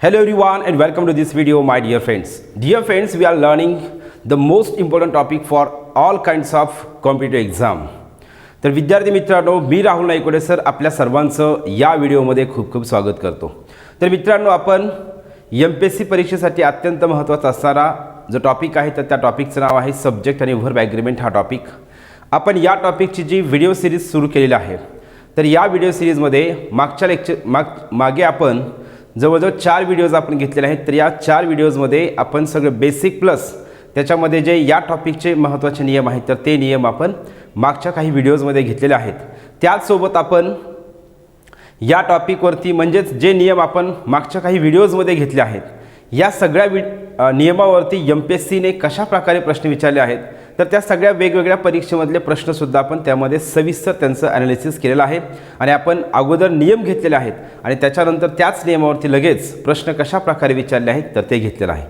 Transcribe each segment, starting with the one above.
Hello everyone and welcome to this video my dear friends. Dear friends, we are learning the most important topic for all kinds of competitive exam. तर विद्यार्थी मित्रांनो, मी Rahul नाईकोडे sir आपल्या सर्वांचं या व्हिडिओमध्ये खूप खूप स्वागत करतो. तर मित्रांनो, आपण एमपीएससी परीक्षेसाठी अत्यंत महत्त्वाचा असणारा जो टॉपिक आहे तर त्या टॉपिकचं नाव आहे सब्जेक्ट आणि व्हर्ब ॲग्रीमेंट. हा टॉपिक आपण या टॉपिकची जी व्हिडिओ सिरीज सुरू केलेली आहे तर या व्हिडिओ सिरीजमध्ये मागे आपण जवळजवळ 4 व्हिडिओज आपण घेतलेले आहेत. तर या 4 व्हिडिओजमध्ये आपण सगळे बेसिक प्लस त्याच्यामध्ये जे या टॉपिकचे महत्त्वाचे नियम आहेत तर ते नियम आपण मागच्या काही व्हिडिओजमध्ये घेतलेले आहेत. त्याचसोबत आपण या टॉपिकवरती म्हणजेच जे नियम आपण मागच्या काही व्हिडिओजमध्ये घेतले आहेत या सगळ्या नियमावरती एमपीएससीने कशा प्रकारे प्रश्न विचारले आहेत तर त्या सगळ्या वेगवेगळ्या परीक्षेमधले प्रश्नसुद्धा आपण त्यामध्ये सविस्तर त्यांचं ॲनालिसिस केलेलं आहे आणि आपण अगोदर नियम घेतलेले आहेत आणि त्याच्यानंतर त्याच नियमावरती लगेच प्रश्न कशा प्रकारे विचारले आहेत तर ते घेतलेलं आहे.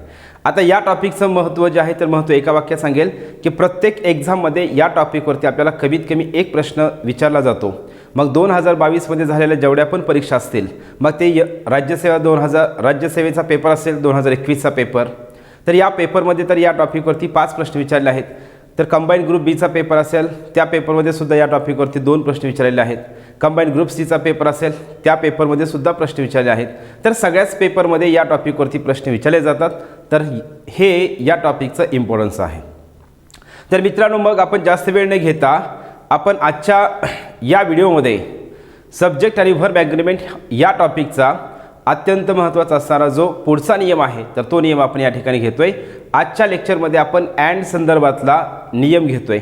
आता या टॉपिकचं महत्त्व जे आहे तर महत्त्व एका वाक्यात सांगेल की प्रत्येक एक्झाममध्ये या टॉपिकवरती आपल्याला कमीत कमी एक प्रश्न विचारला जातो. मग 2022मध्ये झालेल्या जेवढ्या पण परीक्षा असतील मग ते राज्यसेवेचा पेपर असेल 2021चा पेपर तर या पेपरमध्ये तर या टॉपिकवरती 5 प्रश्न विचारले आहेत. तर कंबाईन ग्रुप बीचा पेपर असेल त्या पेपरमध्ये सुद्धा या टॉपिकवरती 2 प्रश्न विचारलेले आहेत. कंबाईन ग्रुप सीचा पेपर असेल त्या पेपरमध्ये सुद्धा प्रश्न विचारले आहेत. तर सगळ्याच पेपरमध्ये या टॉपिकवरती प्रश्न विचारले जातात. तर हे या टॉपिकचं इम्पॉर्टन्स आहे. तर मित्रांनो, मग आपण जास्त वेळ न घेता आपण आजच्या या व्हिडिओमध्ये सब्जेक्ट आणि व्हर्ब ॲग्रीमेंट या टॉपिकचा अत्यंत महत्त्वाचा असणारा जो पुढचा नियम आहे तर तो नियम आपण या ठिकाणी घेतोय. आजच्या लेक्चरमध्ये आपण अँड संदर्भातला नियम घेतोय.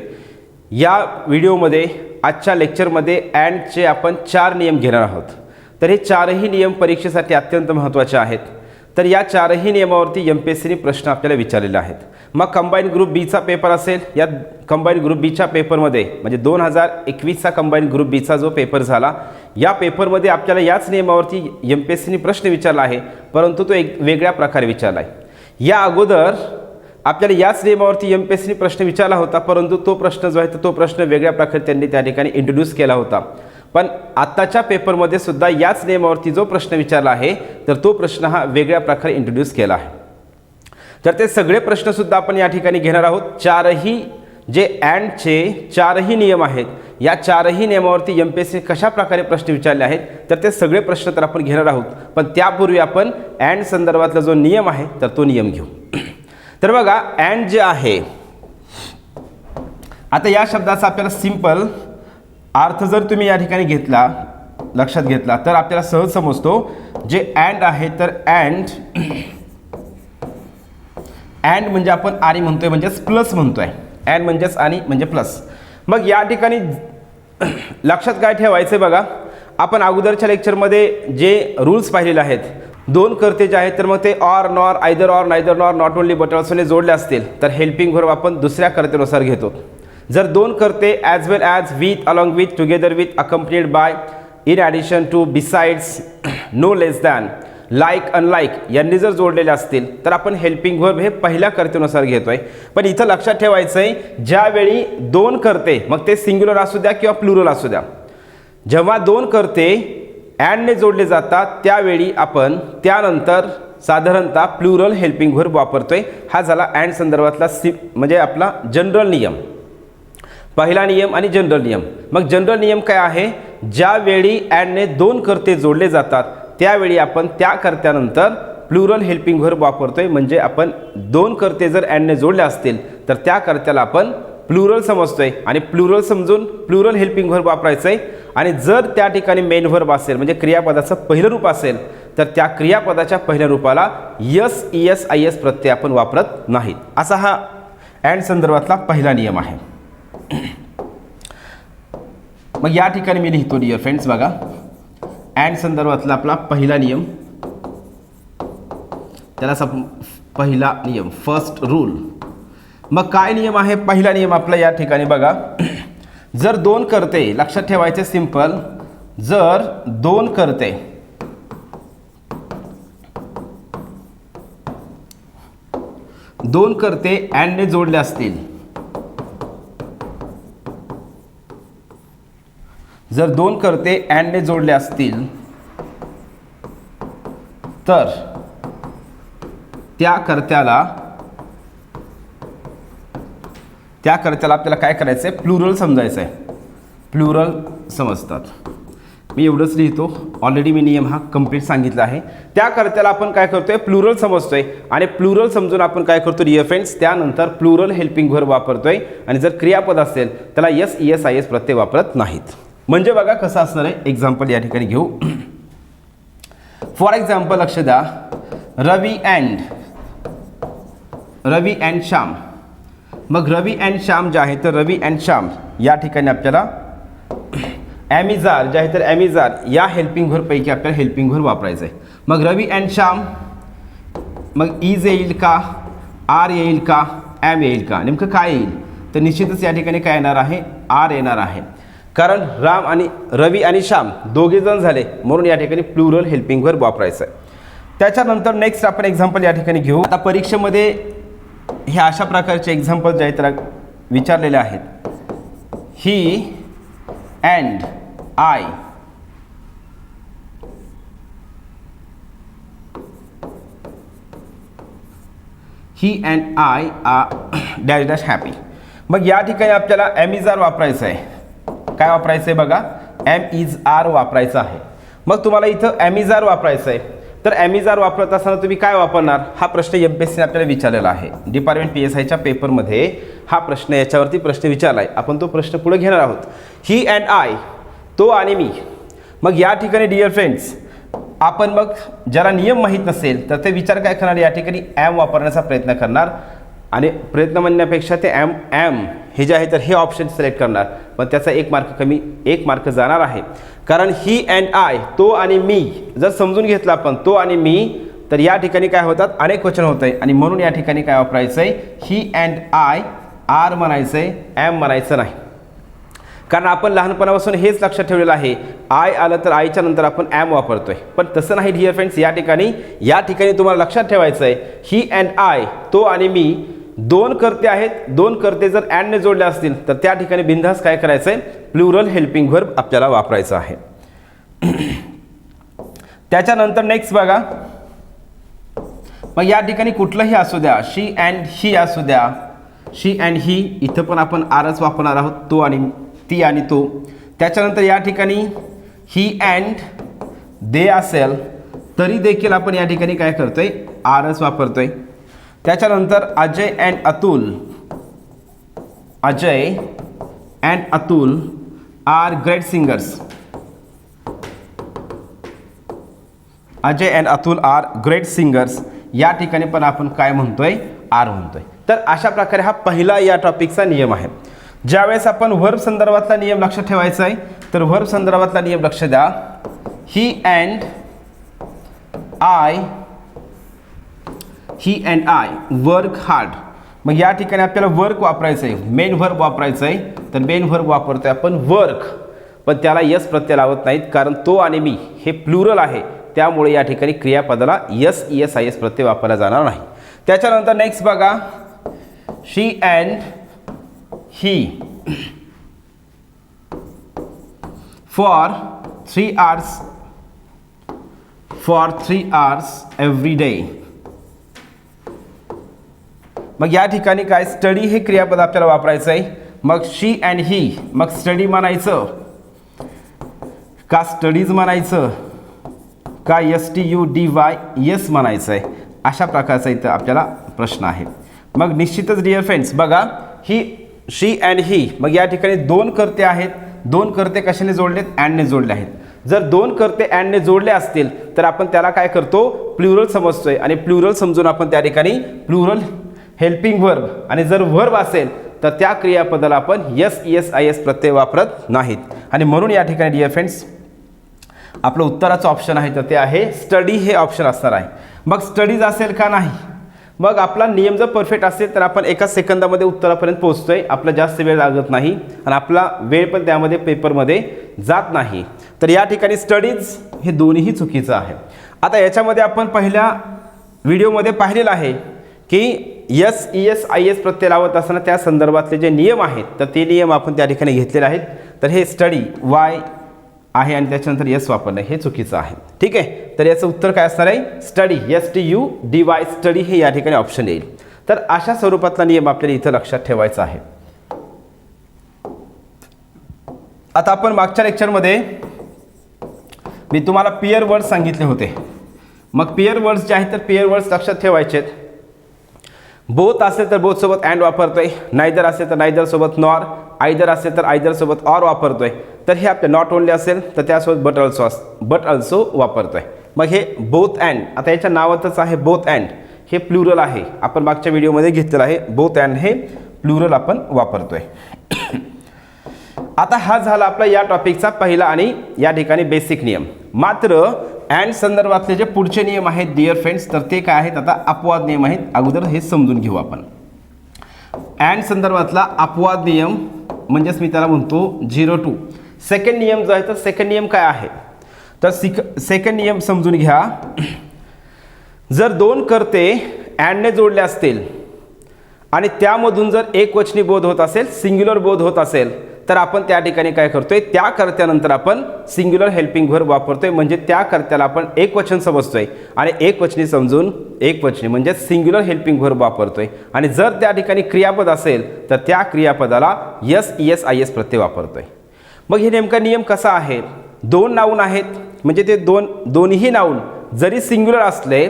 या व्हिडिओमध्ये आजच्या लेक्चरमध्ये अँडचे आपण 4 नियम घेणार आहोत. तर हे 4ही नियम परीक्षेसाठी अत्यंत महत्त्वाचे आहेत. तर या 4ही नियमावरती एमपीएससीने प्रश्न आपल्याला विचारलेले आहेत. मग कंबाईन ग्रुप बीचा पेपर असेल या कंबाईन ग्रुप बीच्या पेपरमध्ये म्हणजे 2021चा कंबाईन ग्रुप बीचा जो पेपर झाला या पेपरमध्ये आपल्याला याच नियमावरती एमपीएससीने प्रश्न विचारला आहे परंतु तो एक वेगळ्या प्रकारे विचारला आहे. या अगोदर आपल्याला याच नियमावरती एमपीएससीने प्रश्न विचारला होता परंतु तो प्रश्न जो आहे तो प्रश्न वेगळ्या प्रकारे त्यांनी त्या ठिकाणी इंट्रोड्यूस केला होता. पण आत्ताच्या पेपरमध्ये सुद्धा याच नियमावरती जो प्रश्न विचारला आहे तर तो प्रश्न हा वेगळ्या प्रकारे इंट्रोड्यूस केला आहे. तर ते सगळे प्रश्नसुद्धा आपण या ठिकाणी घेणार आहोत. 4ही जे अँडचे 4ही नियम आहेत या 4ही नियमावरती एमपीएससी कशा प्रकारे प्रश्न विचारले आहेत तर ते सगळे प्रश्न तर आपण घेणार आहोत. पण त्यापूर्वी आपण अँड संदर्भातला जो नियम आहे तर तो नियम घेऊ. तर बघा, अँड जे आहे आता या शब्दाचा आपल्याला सिंपल अर्थ जर तुम्ही या ठिकाणी घेतला लक्षात घेतला तर आपल्याला सहज समजतो. जे अँड आहे तर अँड म्हणजे आपण आणि म्हणतोय म्हणजेच प्लस म्हणतोय. अँड म्हणजेच आणि म्हणजे प्लस. मग या ठिकाणी लक्षात काय ठेवायचं बघा, आपण अगोदरच्या लेक्चरमध्ये जे रूल्स पाहिलेले आहेत 2 कर्ते जे आहेत तर मग ते or nor either or neither nor not only but ऑल्सोने जोडले असतील तर हेल्पिंग व्हर्ब आपण दुसऱ्या कर्तेनुसार घेतो. जर 2 कर्ते as well as with along with together with accompanied by in addition to besides no less than like unlike यांनी जर जोडलेले असतील तर आपण हेल्पिंग व्हर्ब हे पहिल्या कर्तेनुसार घेतोय. पण इथं लक्षात ठेवायचं आहे ज्यावेळी 2 कर्ते मग ते सिंग्युलर असू द्या किंवा प्लुरल असू द्या जेव्हा 2 कर्ते अँडने जोडले जातात त्यावेळी आपण त्यानंतर साधारणतः प्लुरल हेल्पिंग व्हर्ब वापरतोय. हा झाला अँड संदर्भातला म्हणजे आपला जनरल नियम, पहिला नियम आणि जनरल नियम. मग जनरल नियम काय आहे, ज्यावेळी अँडने 2 कर्ते जोडले जातात त्यावेळी आपण त्या कर्त्यानंतर प्लुरल हेल्पिंग व्हर्ब वापरतोय. म्हणजे आपण 2 कर्ते जर अँडने जोडले असतील तर त्या कर्त्याला आपण प्लुरल समजतोय आणि प्लुरल समजून प्लुरल हेल्पिंग व्हर्ब वापरायचं आहे. आणि जर त्या ठिकाणी मेन व्हर्ब असेल म्हणजे क्रियापदाचं पहिलं रूप असेल तर त्या क्रियापदाच्या पहिल्या रूपाला यस ईएस आय एस प्रत्यय आपण वापरत नाहीत. असा हा अँड संदर्भातला पहिला नियम आहे. मग या ठिकाणी मी लिहितो डिअर फ्रेंड्स बघा, अँड संदर्भातला आपला पहिला नियम त्याला पहिला नियम फर्स्ट रूल. मग काय नियम आहे पहिला नियम आपला या ठिकाणी बघा, जर 2 कर्ते लक्षात ठेवायचे सिंपल, जर 2 कर्ते अँडने जोडले असतील जर 2 कर्ते अँडने जोडले असतील तर त्या कर्त्याला आपल्याला काय करायचं आहे, प्लुरल समजायचं आहे, प्लुरल समजतात. मी एवढंच लिहितो, ऑलरेडी मी नियम हा कंप्लीट सांगितला आहे. त्या कर्त्याला आपण काय करतोय, प्लुरल समजतोय आणि प्लुरल समजून आपण काय करतो डिअर फ्रेंड्स, त्यानंतर प्लुरल हेल्पिंग व्हर्ब वापरतोय आणि जर क्रियापद असेल त्याला S E S I S प्रत्यय वापरत नाहीत. म्हणजे बघा कसं असणार आहे, एक्झाम्पल या ठिकाणी घेऊ. फॉर एक्झाम्पल लक्ष द्या, रवी अँड श्याम. मग रवी अँड श्याम जे आहे तर रवी अँड श्याम या ठिकाणी आपल्याला ॲमिजार जे आहे तर ॲमिजार या हेल्पिंग व्हर्बपैकी आपल्याला हेल्पिंग व्हर्ब वापरायचं आहे. मग रवी अँड श्याम, मग इज येईल का, आर येईल का, ॲम येईल का, नेमकं काय येईल, तर निश्चितच या ठिकाणी काय येणार आहे, आर येणार आहे. कारण रवी आणि श्याम दोघे जण झाले म्हणून या ठिकाणी प्लुरल हेल्पिंग व्हर्ब वापरायचं आहे. त्याच्यानंतर नेक्स्ट आपण एक्झाम्पल या ठिकाणी घेऊ. आता परीक्षेमध्ये हे अशा प्रकारचे एक्झाम्पल जे आहेत तर विचारलेले आहेत. He and I, he and I are dash dash happy. मग या ठिकाणी आपल्याला ॲमिजार वापरायचं आहे. काय वापरायचं आहे बघा, एम इज आर वापरायचं आहे. मग तुम्हाला इथं ॲमिजार वापरायचं आहे, तर ॲमिजार वापरत असताना तुम्ही काय वापरणार, हा प्रश्न एमपीएससीने आपल्याला विचारलेला आहे. डिपार्टमेंट PSIच्या पेपरमध्ये हा प्रश्न याच्यावरती प्रश्न विचारला आहे. आपण तो प्रश्न पुढे घेणार आहोत. ही अँड आय, तो आणि मी. मग या ठिकाणी डिअर फ्रेंड्स आपण मग ज्याला नियम माहीत नसेल तर ते विचार काय करणार, या ठिकाणी ॲम वापरण्याचा प्रयत्न करणार आणि प्रयत्न म्हणण्यापेक्षा ते ॲम हे जे आहे तर हे ऑप्शन सिलेक्ट करणार. पण त्याचा 1 मार्क कमी, 1 मार्क जाणार आहे. कारण ही अँड आय, तो आणि मी जर समजून घेतला आपण तो आणि मी, तर या ठिकाणी काय होतात, अनेक वचन होत आहे आणि म्हणून या ठिकाणी काय वापरायचं आहे, ही अँड आय, आर म्हणायचं आहे, ॲम म्हणायचं नाही. कारण आपण लहानपणापासून हेच लक्षात ठेवलेलं आहे, आय आलं तर आयच्या नंतर आपण ॲम वापरतोय. पण तसं नाही डिअर फ्रेंड्स, या ठिकाणी तुम्हाला लक्षात ठेवायचं आहे, ही अँड आय, तो आणि मी, दोन कर्ते आहेत. दोन कर्ते जर अँडने जोडले असतील तर त्या ठिकाणी बिनधास्त काय करायचं आहे, प्लुरल हेल्पिंग व्हर्ब आपल्याला वापरायचं आहे. त्याच्यानंतर नेक्स्ट बघा, मग या ठिकाणी कुठलंही असू द्या, शी अँड ही असू द्या, शी अँड ही, इथं पण आपण आरच वापरणार आहोत, तो आणि ती आणि तो. त्याच्यानंतर या ठिकाणी ही अँड दे असेल तरी देखील आपण या ठिकाणी काय करतोय, आरच वापरतोय. त्याच्यानंतर Ajay and Atul are great singers. Ajay and Atul are great singers, या ठिकाणी पण आपण काय म्हणतोय, आर म्हणतोय. तर अशा प्रकारे हा पहिला या टॉपिकचा नियम आहे. ज्यावेळेस आपण व्हर्ब संदर्भातला नियम लक्षात ठेवायचा आहे, तर व्हर्ब संदर्भातला नियम लक्ष द्या. ही अँड आय वर्क हार्ड. मग या ठिकाणी आपल्याला वर्क वापरायचं आहे, मेन व्हर्ब वापरायचं आहे. तर मेन व्हर्ब वापरतोय आपण वर्क, पण त्याला यस प्रत्यय लावत नाहीत कारण तो आणि मी हे प्लुरल आहे. त्यामुळे या ठिकाणी क्रियापदाला es E S I S प्रत्यय वापरला जाणार नाही. त्याच्यानंतर नेक्स्ट बघा, she and he for 3 hours every day. मग या ठिकाणी काय, स्टडी हे क्रियापद आपल्याला वापरायचं आहे. मग शी अँड ही, मग स्टडी म्हणायचं का स्टडीज म्हणायचं का STUDY यस म्हणायचं आहे, अशा प्रकारचा इथं आपल्याला प्रश्न आहे. मग निश्चितच डिअर फ्रेंड्स बघा, ही शी अँड ही, मग या ठिकाणी दोन कर्ते आहेत. दोन कर्ते कशाने जोडलेत, अँडने जोडले आहेत. जर दोन कर्ते अँडने जोडले असतील तर आपण त्याला काय करतो, प्लुरल समजतोय आणि प्लुरल समजून आपण त्या ठिकाणी प्लुरल हेल्पिंग व्हर्ब, आणि जर व्हर्ब असेल तर त्या क्रियापदाला आपण yes E S I S प्रत्यय वापरत नाहीत. आणि म्हणून या ठिकाणी डिअर फ्रेंड्स आपलं उत्तराचं ऑप्शन आहे तर ते आहे स्टडी हे ऑप्शन असणार आहे. मग स्टडीज असेल का नाही, मग आपला नियम जर परफेक्ट असेल तर आपण एका सेकंदामध्ये उत्तरापर्यंत पोहोचतोय, आपला जास्त वेळ लागत नाही आणि आपला वेळ पण त्यामध्ये पेपरमध्ये जात नाही. तर या ठिकाणी स्टडीज हे दोन्हीही चुकीचं आहे. आता याच्यामध्ये आपण पहिल्या व्हिडिओमध्ये पाहिलेलं आहे की yes E S I S प्रत्यय लावत असताना त्या संदर्भातले जे नियम आहेत तर ते नियम आपण त्या ठिकाणी घेतलेले आहेत. तर हे स्टडी आहे आणि त्याच्यानंतर यस वापरणं हे चुकीचं आहे. ठीक आहे, तर याचं उत्तर काय असणार आहे? स्टडी, STUDY, स्टडी हे या ठिकाणी ऑप्शन येईल. तर अशा स्वरूपातला नियम आपल्याला इथं लक्षात ठेवायचा आहे. आता आपण मागच्या लेक्चरमध्ये मी तुम्हाला पेअर वर्ड्स सांगितले होते. मग पेअर वर्ड्स जे आहेत तर पेअर वर्ड्स लक्षात ठेवायचे आहेत. बोथ असेल तर बोथ सोबत अँड वापरतोय, नायदर असेल तर नायदर सोबत नॉर, आयदर असेल तर आयदर सोबत ऑर वापरतोय. तर हे आपले नॉट ओनली असेल तर त्यासोबत बट ऑल्सो वापरतोय. मग हे बोथ अँड, आता याच्या नावातच आहे बोथ अँड, हे प्लुरल आहे. आपण मागच्या व्हिडिओमध्ये घेतलेलं आहे. बोथ अँड हे प्लुरल आपण वापरतोय. आता हा झाला आपला या टॉपिकचा पहिला आणि या ठिकाणी बेसिक नियम. मात्र अँड संदर्भातले जे पुढचे नियम आहेत डिअर फ्रेंड्स, तर ते काय आहेत? आता अपवाद नियम आहेत. अगोदर हे समजून घेऊ आपण. अँड संदर्भातला अपवाद नियम म्हणजेच मी त्याला म्हणतो 0 to. सेकंड नियम जो आहे तर सेकंड नियम काय आहे? तर सेकंड नियम समजून घ्या. जर दोन कर्ते अँडने जोडले असतील आणि त्यामधून जर एकवचनी बोध होत असेल, सिंग्युलर बोध होत असेल, तर आपण त्या ठिकाणी काय करतोय? त्या कर्त्यानंतर आपण सिंग्युलर हेल्पिंग व्हर्ब वापरतोय. म्हणजे त्या कर्त्याला आपण एकवचन समजतोय आणि एकवचनी समजून एकवचनी म्हणजे सिंग्युलर हेल्पिंग व्हर्ब वापरतोय. आणि जर त्या ठिकाणी क्रियापद असेल तर त्या क्रियापदाला SES IS प्रत्यय वापरतोय. मग हे नेमका नियम कसा आहे? दोन नाऊन आहेत म्हणजे ते दोन्ही नाऊन जरी सिंग्युलर असले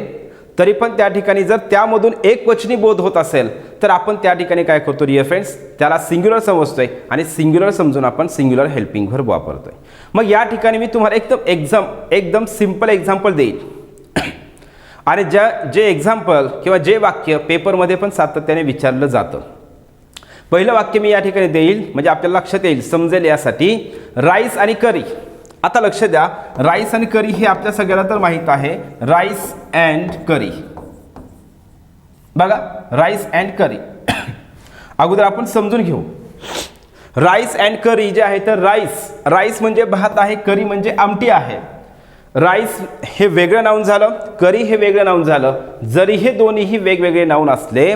तरी पण त्या ठिकाणी जर त्यामधून एकवचनी बोध होत असेल तर आपण त्या ठिकाणी काय करतो डिअर फ्रेंड्स? त्याला सिंग्युलर समजतोय आणि सिंग्युलर समजून आपण सिंग्युलर हेल्पिंग व्हर्ब वापरतोय. मग या ठिकाणी मी तुम्हाला एकदम सिंपल एक्झाम्पल देईल. आणि जे एक्झाम्पल किंवा जे वाक्य पेपरमध्ये पण सातत्याने विचारलं जातं. पहिलं वाक्य मी या ठिकाणी देईल म्हणजे आपल्याला लक्षात येईल, समजेल यासाठी. राईस आणि करी. आता लक्ष द्या, राईस आणि करी हे आपल्या सगळ्याला तर माहीत आहे. राईस अँड करी, बघा राईस अँड करी. अगोदर आपण समजून घेऊ. राईस अँड करी जे आहे तर राईस म्हणजे भात आहे, करी म्हणजे आमटी आहे. राईस हे वेगळं नाऊन झालं, करी हे वेगळं नाऊन झालं. जरी हे दोन्हीही वेगवेगळे नाऊन असले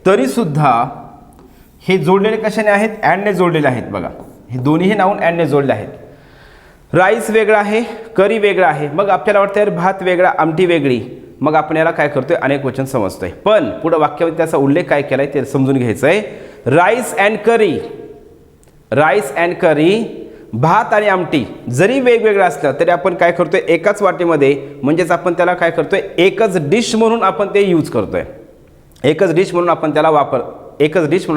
तरी सुद्धा हे जोडलेले कशाने आहेत? अँडने जोडलेले आहेत. बघा हे दोन्ही नाऊन अँडने जोडले आहेत. राईस वेगळा आहे, करी वेगळा आहे. मग आपल्याला वाटतं यार भात वेगळा, आमटी वेगळी. मग आपण याला काय करतोय? अनेक वचन समजतोय. पण पुढं वाक्यामध्ये त्याचा उल्लेख काय केलाय ते समजून घ्यायचं आहे. राईस अँड करी, भात आणि आमटी जरी वेगवेगळं असलं तरी आपण काय करतोय? एकाच वाटीमध्ये म्हणजेच आपण त्याला काय करतोय? एकच डिश म्हणून आपण ते यूज करतोय. एकच डिश म्हणून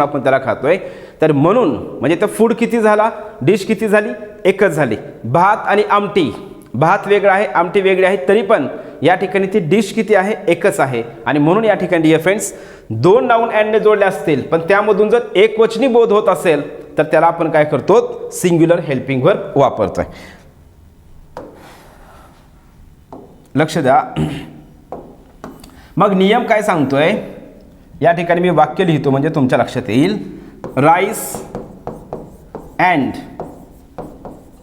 आपण त्याला खातोय. तर म्हणून म्हणजे तर फूड किती झाला? डिश किती झाली? एकच झाली. भात आणि आमटी, भात वेगळा आहे, आमटी वेगळी आहे, तरी पण या ठिकाणी ती डिश किती आहे? एकच आहे. आणि म्हणून या ठिकाणी डिअर फ्रेंड्स दोन नाऊन अँडने जोडले असतील पण त्यामधून जर एकवचनी बोध होत असेल तर त्याला आपण काय करतो? सिंग्युलर हेल्पिंग व्हर्ब वापरतोय. लक्ष द्या. मग नियम काय सांगतोय? या ठिकाणी मी वाक्य लिहितो म्हणजे तुमच्या लक्षात येईल. Rice and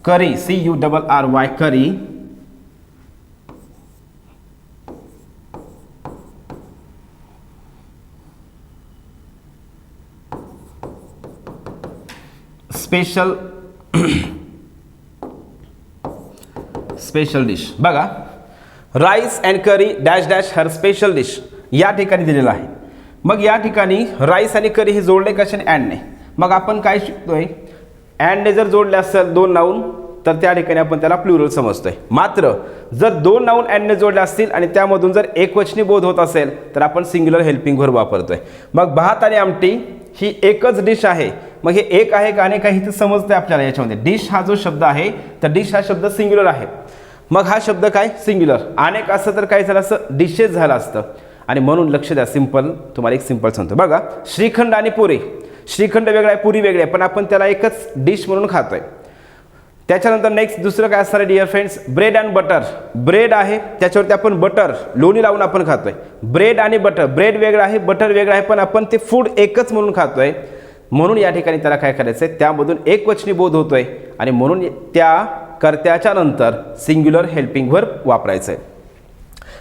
curry, CURRY curry, special dish. बघा rice and curry dash dash her special dish या ठिकाणी दिलेलं आहे. मग या ठिकाणी राईस आणि करी हे जोडले कशाने? अँडने. मग आपण काय शिकतोय? अँडने जर जोडले असेल दोन नाऊन तर त्या ठिकाणी आपण त्याला प्लुरल समजतोय. मात्र जर दोन नाऊन अँडने जोडले असतील आणि त्यामधून जर एकवचनी बोध होत असेल तर आपण सिंग्युलर हेल्पिंग व्हर्ब वापरतोय. मग भात आणि आमटी ही एकच डिश आहे. मग हे एक आहे का अनेक आहे ते समजतंय आपल्याला. याच्यामध्ये डिश हा जो शब्द आहे तर डिश हा शब्द सिंग्युलर आहे. मग हा शब्द काय? सिंग्युलर. अनेक असतं तर काय झालं असतं? डिशेस झालं असतं. आणि म्हणून लक्ष द्या, सिंपल तुम्हाला एक सिंपल सांगतो. बघा श्रीखंड आणि पुरी, श्रीखंड वेगळा आहे, पुरी वेगळी आहे, पण आपण त्याला एकच डिश म्हणून खातोय. त्याच्यानंतर नेक्स्ट दुसरं काय असणार आहे dear friends? Bread and butter. Bread आहे त्याच्यावरती आपण बटर लोणी लावून आपण खातोय. ब्रेड आणि बटर, ब्रेड वेगळा आहे, बटर वेगळा आहे, पण आपण ते फूड एकच म्हणून खातोय. म्हणून या ठिकाणी त्याला काय करायचं आहे? त्यामधून एकवचनी बोध होतोय आणि म्हणून त्या कर्त्याच्या नंतर सिंग्युलर हेल्पिंग व्हर्ब वापरायचं आहे.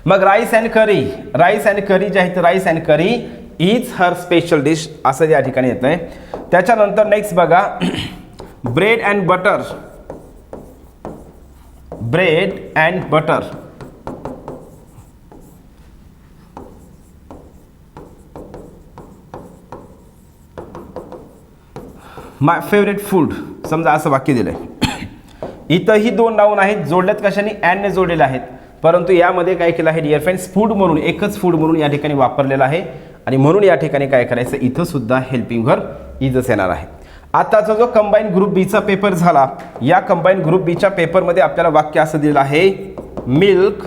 मग राईस अँड करी जे आहे तर rice and curry is her special dish असं या ठिकाणी येतं आहे. त्याच्यानंतर नेक्स्ट बघा bread and butter bread and butter. My favourite food. समजा असं वाक्य दिलंय. इथंही दोन नाऊन आहेत, जोडल्यात कशाने? अँडने जोडलेले आहेत, परंतु यामध्ये काय केलं आहे डिअर फ्रेंड्स, फूड म्हणून, एकच फूड म्हणून या ठिकाणी वापरलेलं आहे आणि म्हणून या ठिकाणी काय करायचं, इथं सुद्धा हेल्पिंग व्हर्ब इजच येणार आहे. आताचा जो कंबाईन ग्रुप बीचा पेपर झाला, या कंबाईन ग्रुप बीच्या पेपरमध्ये आपल्याला वाक्य असं दिलं आहे, मिल्क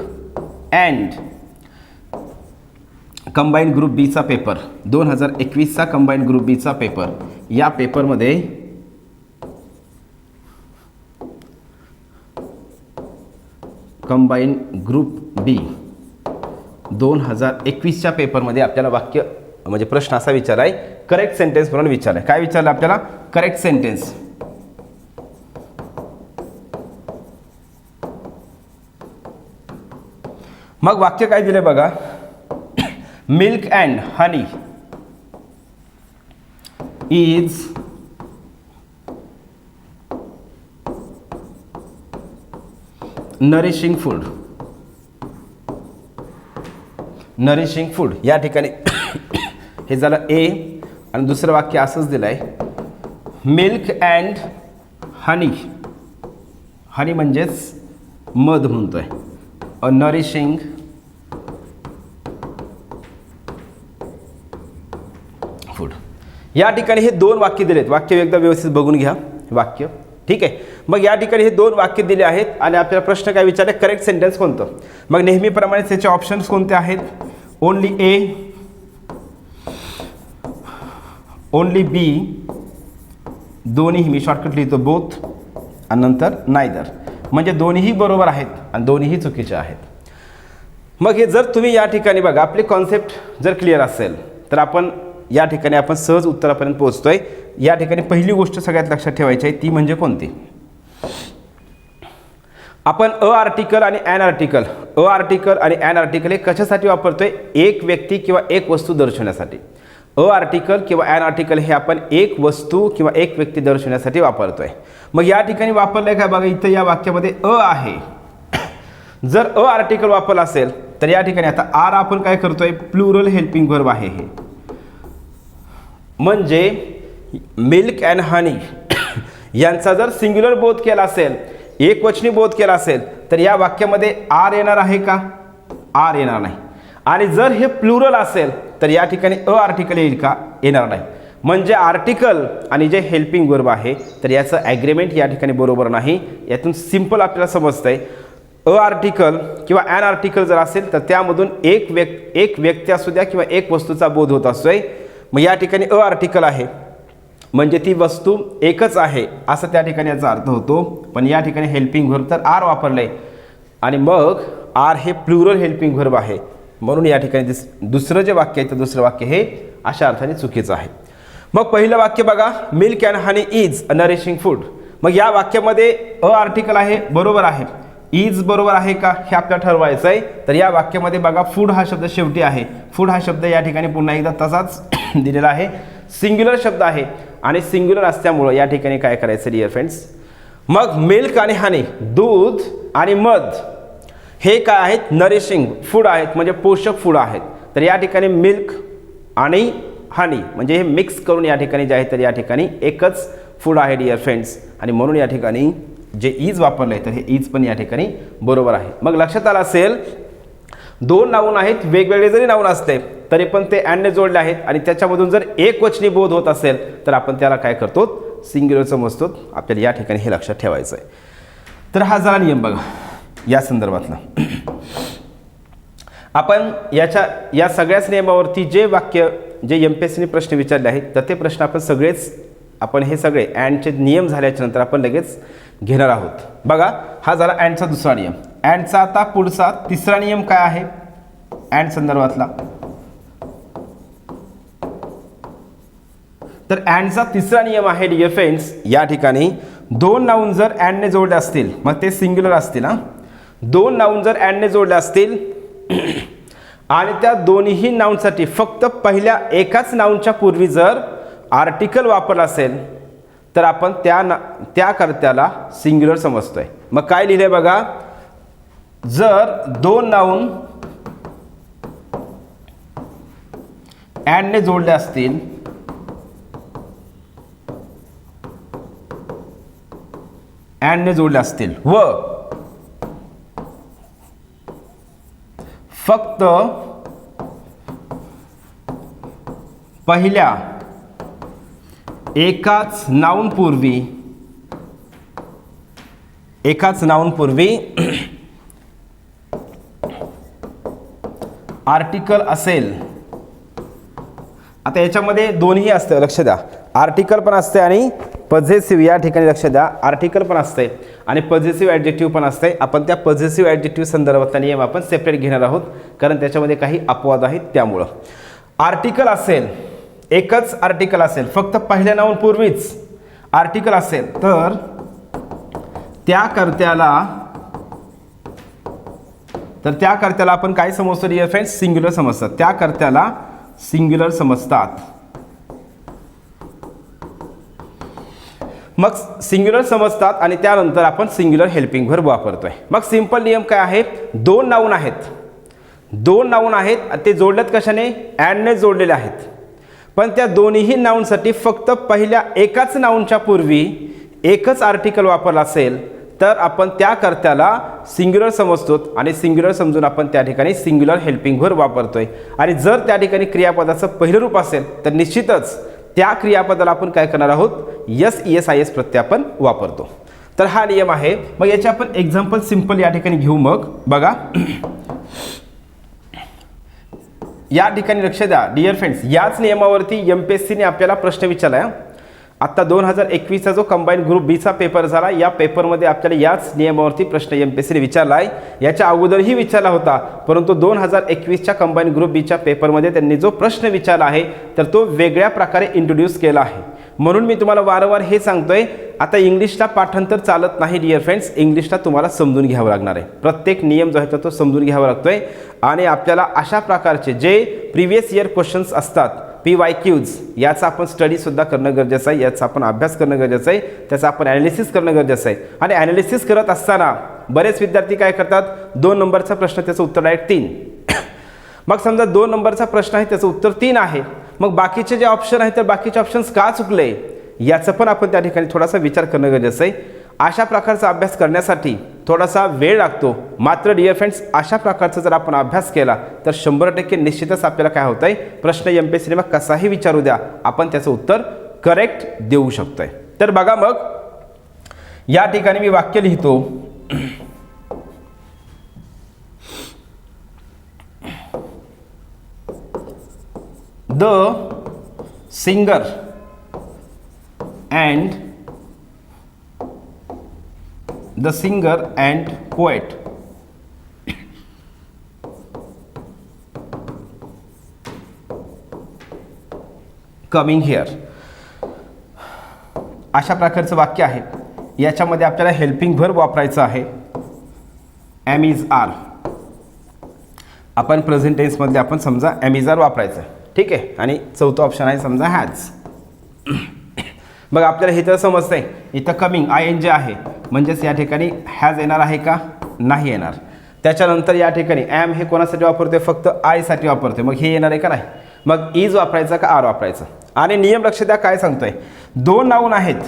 अँड. कंबाईन ग्रुप बीचा पेपर 2021चा कंबाईन ग्रुप बीचा पेपर, या पेपरमध्ये कंबाईन ग्रुप बी 2021च्या पेपरमध्ये आपल्याला वाक्य म्हणजे प्रश्न असा विचारला आहे, करेक्ट सेंटेन्स म्हणून विचारला आहे. काय विचारलं आपल्याला? Correct sentence. मग वाक्य काय दिले बघा, milk and honey is nourishing food. Nourishing food या ठिकाणी हे झालं ए, आणि दुसरं वाक्य असंच दिलं आहे, मिल्क अँड हनी. हनी म्हणजेच मध म्हणतोय, अ नरिशिंग फूड. या ठिकाणी हे दोन वाक्य दिलेत. वाक्य एकदा व्यवस्थित बघून घ्या वाक्य, ठीक आहे. मग या ठिकाणी हे दोन वाक्य दिले आहेत आणि आपल्याला प्रश्न काय विचारले, करेक्ट सेंटेन्स कोणतं. मग नेहमीप्रमाणे त्याचे ऑप्शन्स कोणते आहेत, ओनली ए, ओनली बी, दोन्ही, मी शॉर्टकट लिहितो बोथ, आणि नंतर नायदर, म्हणजे दोन्हीही बरोबर आहेत आणि दोन्हीही चुकीचे आहेत. मग हे जर तुम्ही या ठिकाणी बघा, आपली कॉन्सेप्ट जर क्लिअर असेल तर आपण या ठिकाणी आपण सहज उत्तरापर्यंत पोहोचतोय. या ठिकाणी पहिली गोष्ट सगळ्यात लक्षात ठेवायची आहे, ती म्हणजे कोणती, आपण अ आर्टिकल आणि ॲन आर्टिकल, अ आर्टिकल आणि ॲन आर्टिकल हे कशासाठी वापरतोय, एक व्यक्ती किंवा एक वस्तू दर्शवण्यासाठी. अ आर्टिकल किंवा ॲन आर्टिकल हे आपण एक वस्तू किंवा एक व्यक्ती दर्शवण्यासाठी वापरतोय. मग या ठिकाणी वापरलंय काय बघा, इथं या वाक्यामध्ये अ आहे. जर अ आर्टिकल वापरलं असेल तर या ठिकाणी आता आर आपण काय करतोय, प्लुरल हेल्पिंग व्हर्ब आहे हे, म्हणजे मिल्क अँड हनी यांचा जर सिंग्युलर बोध केला असेल, एकवचनी बोध केला असेल, तर या वाक्यामध्ये आर येणार आहे का, आर येणार नाही. आणि जर हे प्लुरल असेल तर या ठिकाणी अ आर्टिकल येईल का, येणार नाही. म्हणजे आर्टिकल आणि जे हेल्पिंग वर्ब आहे तर याचं ॲग्रीमेंट या ठिकाणी बरोबर नाही. यातून सिंपल आपल्याला समजतंय, अ आर्टिकल किंवा ॲन आर्टिकल जर असेल तर त्यामधून एक व्यक्ती असू द्या किंवा एक वस्तूचा बोध होत असतोय. मग या ठिकाणी अ आर्टिकल आहे म्हणजे ती वस्तू एकच आहे असं त्या ठिकाणी याचा अर्थ होतो. पण या ठिकाणी हेल्पिंग व्हर्ब तर आर वापरलंय आणि मग आर हे प्लुरल हेल्पिंग व्हर्ब आहे, म्हणून या ठिकाणी दुसरं जे वाक्य आहे तर दुसरं वाक्य हे अशा अर्थाने चुकीचं आहे. मग पहिलं वाक्य बघा, milk and honey is a nourishing food. मग या वाक्यामध्ये अ आर्टिकल आहे, बरोबर आहे, इज बरोबर आहे का हे आपल्याला ठरवायचं आहे. तर या वाक्यामध्ये बघा फूड हा शब्द शेवटी आहे. फूड हा शब्द या ठिकाणी पुन्हा एकदा तसाच दिलेला आहे, सिंग्युलर शब्द आहे आणि सिंग्युलर असल्यामुळं या ठिकाणी काय करायचं डिअर फ्रेंड्स, मग मिल्क आणि हनी, दूध आणि मध हे काय आहेत, नरिशिंग फूड आहेत, म्हणजे पोषक फूड आहेत. तर या ठिकाणी मिल्क आणि हनी म्हणजे हे मिक्स करून या ठिकाणी जे आहे तर या ठिकाणी एकच फूड आहे डिअर फ्रेंड्स, आणि म्हणून या ठिकाणी जे इज वापरलं आहे तर हे इज पण या ठिकाणी बरोबर आहे. मग लक्षात आलं असेल, दोन नाऊन आहेत, वेगवेगळे जरी नाऊन असते तरी पण ते अँडने जोडले आहेत आणि त्याच्यामधून जर एक वचनी बोध होत असेल तर आपण त्याला काय करतो, सिंग्युलर समजतो. आपल्याला या ठिकाणी हे लक्षात ठेवायचं आहे. तर हा झाला नियम बघा या संदर्भातला. आपण या सगळ्याच नियमावरती जे वाक्य जे MPSCने प्रश्न विचारले आहेत तर ते प्रश्न आपण हे सगळे अँडचे नियम झाल्याच्या नंतर आपण लगेच घेणार आहोत. बघा हा झाला अँडचा दुसरा नियम. अँडचा आता पुढचा तिसरा नियम काय आहे अँड संदर्भातला, तर अँडचा तिसरा नियम आहे डिअर फ्रेंड्स, या ठिकाणी दोन नाऊन जर अँडने जोडले असतील मग ते सिंग्युलर असतील. दोन नाऊन जर अँडने जोडले असतील आणि त्या दोन्ही नाऊनसाठी फक्त पहिल्या एकाच नाऊनच्या पूर्वी जर आर्टिकल वापरला असेल तर आपण त्या कर्त्याला सिंग्युलर समजतोय. मग काय लिहिलंय बघा, जर दोन नाऊन अँडने जोडले असतील व फक्त पहिल्या एकाच नाऊन पूर्वी आर्टिकल असेल. आता याच्यामध्ये दोन्ही असतं, लक्ष द्या. आर्टिकल पण असते आणि पॉझिटिव्ह, या ठिकाणी लक्ष द्या. आर्टिकल पण असते आणि पॉझिटिव्ह ॲडजेक्टिव्ह पण असते. आपण त्या पॉझिटिव्ह ॲडजेक्टिव्ह संदर्भातला नियम आपण सेपरेट घेणार आहोत, कारण त्याच्यामध्ये काही अपवाद आहेत. त्यामुळं आर्टिकल असेल, एकच आर्टिकल असेल, फक्त पहिल्या नाऊन पूर्वीच आर्टिकल असेल, तर त्या कर्त्याला आपण काय समजतो डिअर फ्रेंड्स? सिंग्युलर समजतात. त्या कर्त्याला सिंग्युलर समजतात. मग सिंग्युलर समजतात आणि त्यानंतर आपण सिंग्युलर हेल्पिंग व्हर्ब वापरतोय. मग सिंपल नियम काय आहे? दोन नाऊन आहेत, ते जोडलेत कशाने? अँडने जोडलेले आहेत. पण त्या दोन्ही नाऊनसाठी फक्त पहिल्या एकाच नाऊनच्या पूर्वी एकच आर्टिकल वापरला असेल तर आपण त्या कर्त्याला सिंग्युलर समजतो आणि सिंग्युलर समजून आपण त्या ठिकाणी सिंग्युलर हेल्पिंग व्हर्ब वापरतोय. आणि जर त्या ठिकाणी क्रियापदाचं पहिलं रूप असेल तर निश्चितच त्या क्रियापदाला आपण काय करणार आहोत? ES प्रत्यय आपण वापरतो. तर हा नियम आहे. मग याचे आपण एक्झाम्पल सिंपल या ठिकाणी घेऊ. मग बघा, या ठिकाणी लक्ष द्या डिअर फ्रेंड्स. याच नियमावरती MPSCने आपल्याला प्रश्न विचारला. आता 2021चा जो कंबाईन ग्रुप बीचा पेपर झाला, या पेपरमध्ये आपल्याला याच नियमावरती प्रश्न MPSCने विचारला आहे. याच्या अगोदरही विचारला होता, परंतु 2021च्या कंबाईन ग्रुप बीच्या पेपरमध्ये त्यांनी जो प्रश्न विचारला आहे तर तो वेगळ्या प्रकारे इंट्रोड्यूस केला आहे. म्हणून मी तुम्हाला वारंवार हे सांगतोय, आता इंग्लिशला पाठांतर चालत नाही डिअर फ्रेंड्स. इंग्लिशला तुम्हाला समजून घ्यावं लागणार आहे. प्रत्येक नियम जो आहे तो समजून घ्यावा लागतोय. आणि आपल्याला अशा प्रकारचे जे प्रिव्हियस इयर क्वेश्चन्स असतात, PYQs, याचा आपण स्टडीसुद्धा करणं गरजेचं आहे. याचा आपण अभ्यास करणं गरजेचं आहे. त्याचा आपण ॲनालिसिस करणं गरजेचं आहे. आणि ॲनालिसिस करत असताना बरेच विद्यार्थी काय करतात? 2 नंबरचा प्रश्न, त्याचं उत्तर डायरेक्ट 3. मग समजा 2 नंबरचा प्रश्न आहे, त्याचं उत्तर 3 आहे. मग बाकीचे जे ऑप्शन आहेत तर बाकीचे ऑप्शन्स का चुकले याचं पण आपण त्या ठिकाणी थोडासा विचार करणं गरजेचं आहे. अशा प्रकारचा अभ्यास करण्यासाठी थोडासा वेळ लागतो. मात्र डिअर फ्रेंड्स, अशा प्रकारचा जर आपण अभ्यास केला तर 100% निश्चितच आपल्याला काय होतं आहे? प्रश्न MPSCने मग कसाही विचारू द्या, आपण त्याचं उत्तर करेक्ट देऊ शकतोय. तर बघा, मग या ठिकाणी मी वाक्य लिहितो. The singer and poet coming here. अशा प्रकारचं वाक्य आहे. याच्यामध्ये आपल्याला हेल्पिंग व्हर्ब वापरायचं आहे. am is are. आपण प्रेझेंट टेन्समध्ये आपण समजा am is are वापरायचं. ठीक आहे. आणि चौथा ऑप्शन आहे समजा हॅज. बघा, आपल्याला इथं समजतंय, इथं कमिंग ING आहे, म्हणजेच या ठिकाणी हॅज येणार आहे का? नाही येणार. त्याच्यानंतर या ठिकाणी ॲम हे कोणासाठी वापरतोय? फक्त आय साठी वापरतोय. मग हे येणार आहे का? नाही. मग इज वापरायचं का आर वापरायचं? आणि नियम लक्ष द्या काय सांगतोय. 2 नाऊन आहेत,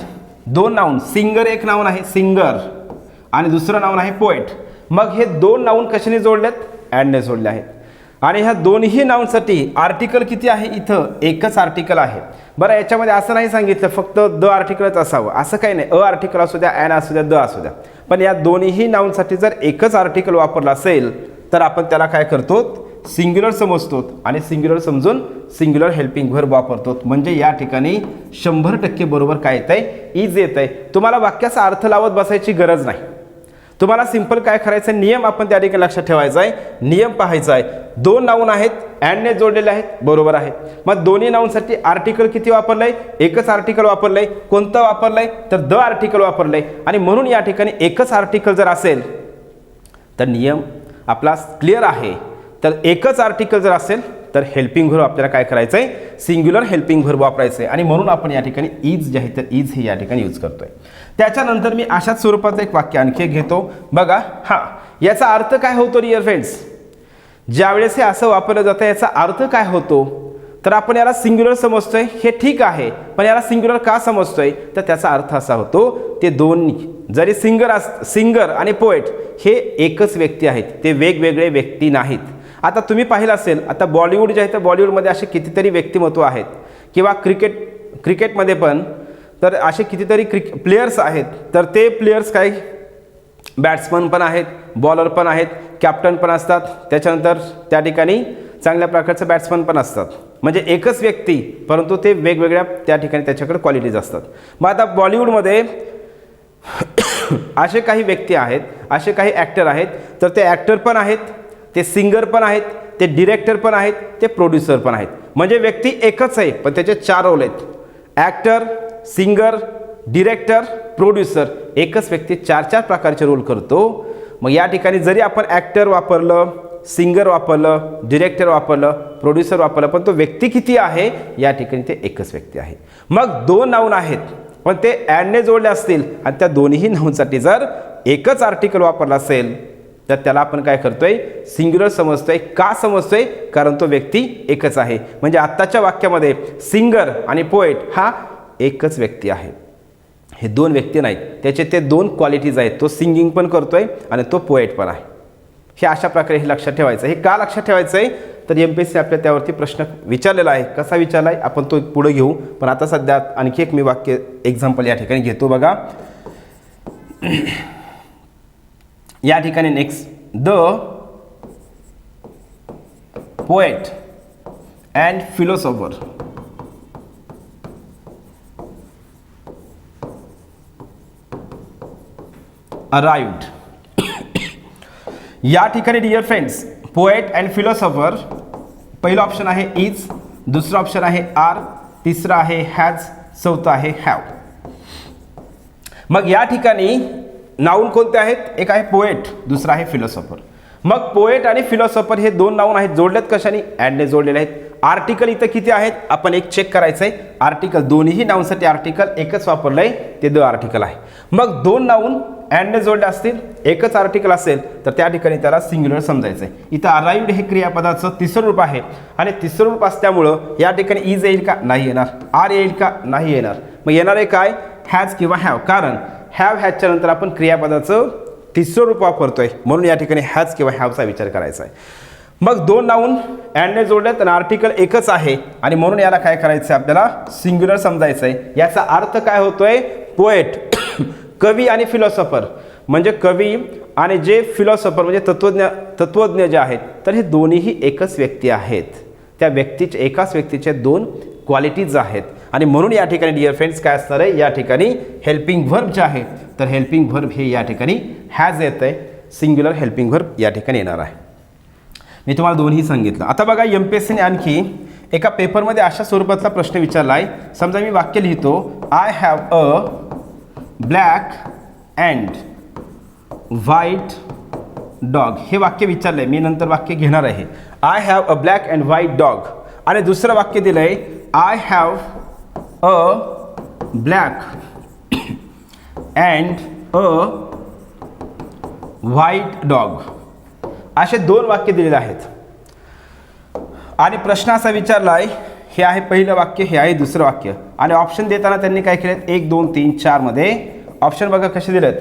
2 नाऊन. सिंगर एक नाऊन आहे सिंगर आणि दुसरं नाऊन आहे पोएट. मग हे 2 नाऊन कशाने जोडलेत? ॲडने जोडले आहेत. आणि ह्या दोन्ही नाऊनसाठी आर्टिकल किती आहे? इथं एकच आर्टिकल आहे. बरं, याच्यामध्ये असं नाही सांगितलं फक्त द आर्टिकलच असावं, असं काही नाही. आर्टिकल असू द्या, ॲन असू द्या, द असू द्या. पण या दोन्ही नाऊनसाठी जर एकच आर्टिकल वापरलं असेल तर आपण त्याला काय करतो? सिंग्युलर समजतो आणि सिंग्युलर समजून सिंग्युलर हेल्पिंग व्हर्ब वापरतो. म्हणजे या ठिकाणी 100% बरोबर काय येत आहे? इज येत आहे. तुम्हाला वाक्याचा अर्थ लावत बसायची गरज नाही. तुम्हाला सिंपल काय करायचं? नियम आपण त्या ठिकाणी लक्षात ठेवायचा आहे. नियम पाहायचा आहे. 2 नाऊन आहेत, अँडने जोडलेले आहेत, बरोबर आहे. मग दोन्ही नाऊनसाठी आर्टिकल किती वापरलंय? एकच आर्टिकल वापरलंय. कोणतं वापरलंय? तर द आर्टिकल वापरलंय. आणि म्हणून या ठिकाणी एकच आर्टिकल जर असेल तर नियम आपला क्लिअर आहे. तर एकच आर्टिकल जर असेल तर हेल्पिंग व्हर्ब आपल्याला काय करायचं आहे? सिंग्युलर हेल्पिंग व्हर्ब वापरायचं आहे. आणि म्हणून आपण या ठिकाणी इज जे आहे तर इज हे या ठिकाणी यूज करतोय. त्याच्यानंतर मी अशाच स्वरूपाचं एक वाक्य आणखी घेतो. बघा, हां, याचा अर्थ काय होतो डिअर फ्रेंड्स? ज्यावेळेस हे असं वापरलं जातं याचा अर्थ काय होतो? तर आपण याला सिंग्युलर समजतोय हे ठीक आहे, पण याला सिंग्युलर का समजतोय? तर त्याचा अर्थ असा होतो ते दोन्ही जरी सिंगर आणि पोएट हे एकच व्यक्ती आहेत, ते वेगवेगळे व्यक्ती नाहीत. आता तुम्ही पाहिलं असेल, आता बॉलिवूड जे आहे तर बॉलिवूडमध्ये असे कितीतरी व्यक्तिमत्व आहेत, किंवा क्रिकेटमध्ये पण तर असे कितीतरी प्लेयर्स आहेत. तर ते प्लेयर्स काय बॅट्समन पण आहेत, बॉलर पण आहेत, कॅप्टन पण असतात, त्याच्यानंतर त्या ठिकाणी चांगल्या प्रकारचे बॅट्समन पण असतात. म्हणजे एकच व्यक्ती परंतु ते वेगवेगळ्या त्या ठिकाणी त्याच्याकडे क्वालिटीज असतात. मग आता बॉलिवूडमध्ये असे काही व्यक्ती आहेत, असे काही ॲक्टर आहेत, तर ते ॲक्टर पण आहेत, ते सिंगर पण आहेत, ते डिरेक्टर पण आहेत, ते प्रोड्युसर पण आहेत. म्हणजे व्यक्ती एकच आहे पण त्याचे 4 रोल आहेत. Actor, singer, director, producer. एकच व्यक्ती 4 प्रकारचे रोल करतो. मग या ठिकाणी जरी आपण ॲक्टर वापरलं, सिंगर वापरलं, डिरेक्टर वापरलं, प्रोड्युसर वापरलं, पण तो व्यक्ती किती आहे? या ठिकाणी ते एकच व्यक्ती आहे. मग 2 नाऊन आहेत पण ते ॲडने जोडले असतील आणि त्या दोन्ही नाऊनसाठी जर एकच आर्टिकल वापरला असेल तर त्याला आपण काय करतोय? सिंग्युलर समजतोय. का समजतोय? कारण तो व्यक्ती एकच आहे. म्हणजे आत्ताच्या वाक्यामध्ये सिंगर आणि पोएट हा एकच व्यक्ती आहे, हे 2 व्यक्ती नाहीत. त्याचे ते 2 क्वालिटीज आहेत. तो सिंगिंग पण करतोय आणि तो पोएट पण आहे. हे अशा प्रकारे हे लक्षात ठेवायचं. हे का लक्षात ठेवायचं आहे? तर MPSC आपल्या त्यावरती प्रश्न विचारलेला आहे. कसा विचारला आहे आपण तो पुढे घेऊ, पण आता सध्या आणखी एक मी वाक्य एक्झाम्पल या ठिकाणी घेतो बघा. या ठिकाणी next, the poet and philosopher arrived. या ठिकाणी dear friends poet and philosopher पहिला ऑप्शन आहे इज, दुसरा ऑप्शन आहे आर, तिसरा आहे हॅज, चौथा आहे हॅव. मग या ठिकाणी नाऊन कोणते आहेत? एक आहे पोएट, दुसरा आहे फिलॉसॉफर. मग पोएट आणि फिलॉसॉफर हे 2 नाऊन आहेत, जोडलेत कशाने? ॲडने जोडलेले आहेत. आर्टिकल इथं किती आहेत आपण एक चेक करायचं आहे. आर्टिकल दोन्ही नाऊनसाठी आर्टिकल एकच वापरलं आहे, ते द आर्टिकल आहे. मग 2 नाऊन ॲडने जोडले असतील, एकच आर्टिकल असेल तर त्या ठिकाणी त्याला सिंग्युलर समजायचं आहे. इथं अराइव्ड हे क्रियापदाचं तिसरं रूप आहे आणि तिसरं रूप असल्यामुळं या ठिकाणी इज येईल का? नाही येणार. आर येईल का? नाही येणार. मग येणार आहे काय? हॅज किंवा हॅव. कारण हॅव हॅजच्या नंतर आपण क्रियापदाचं तिसरं रूप वापरतोय, म्हणून या ठिकाणी हॅज किंवा हॅवचा विचार करायचा आहे. मग 2 नाऊन ॲडने जोडलेत आणि आर्टिकल एकच आहे आणि म्हणून याला काय करायचं आहे? आपल्याला सिंग्युलर समजायचं आहे. याचा अर्थ काय होतोय? पोएट कवी आणि फिलॉसॉफर म्हणजे कवी आणि जे फिलॉसॉफर म्हणजे तत्वज्ञ जे आहेत, तर हे दोन्हीही एकच व्यक्ती आहेत. त्या व्यक्तीचे एकाच व्यक्तीचे 2 क्वालिटीज आहेत आणि म्हणून या ठिकाणी डिअर फ्रेंड्स काय असणार आहे? या ठिकाणी हेल्पिंग व्हर्ब जे आहे तर हेल्पिंग व्हर्ब हे या ठिकाणी हॅज येत आहे. सिंग्युलर हेल्पिंग व्हर्ब या ठिकाणी येणार आहे. मी तुम्हाला दोन्ही सांगितलं. आता बघा MPSCने आणखी एका पेपरमध्ये अशा स्वरूपातला प्रश्न विचारला आहे. समजा मी वाक्य लिहितो, I have a black and white dog. हे वाक्य विचारलं आहे, मी नंतर वाक्य घेणार आहे. I have a black and white dog. आणि दुसरं वाक्य दिलं आहे, I have a black and a white dog. असे 2 वाक्य दिलेले आहेत आणि प्रश्न असा विचारला आहे, हे आहे पहिलं वाक्य, हे आहे दुसरं वाक्य. आणि ऑप्शन देताना त्यांनी काय केलेत? 1 2 3 4 मध्ये ऑप्शन बघा कसे दिलेत.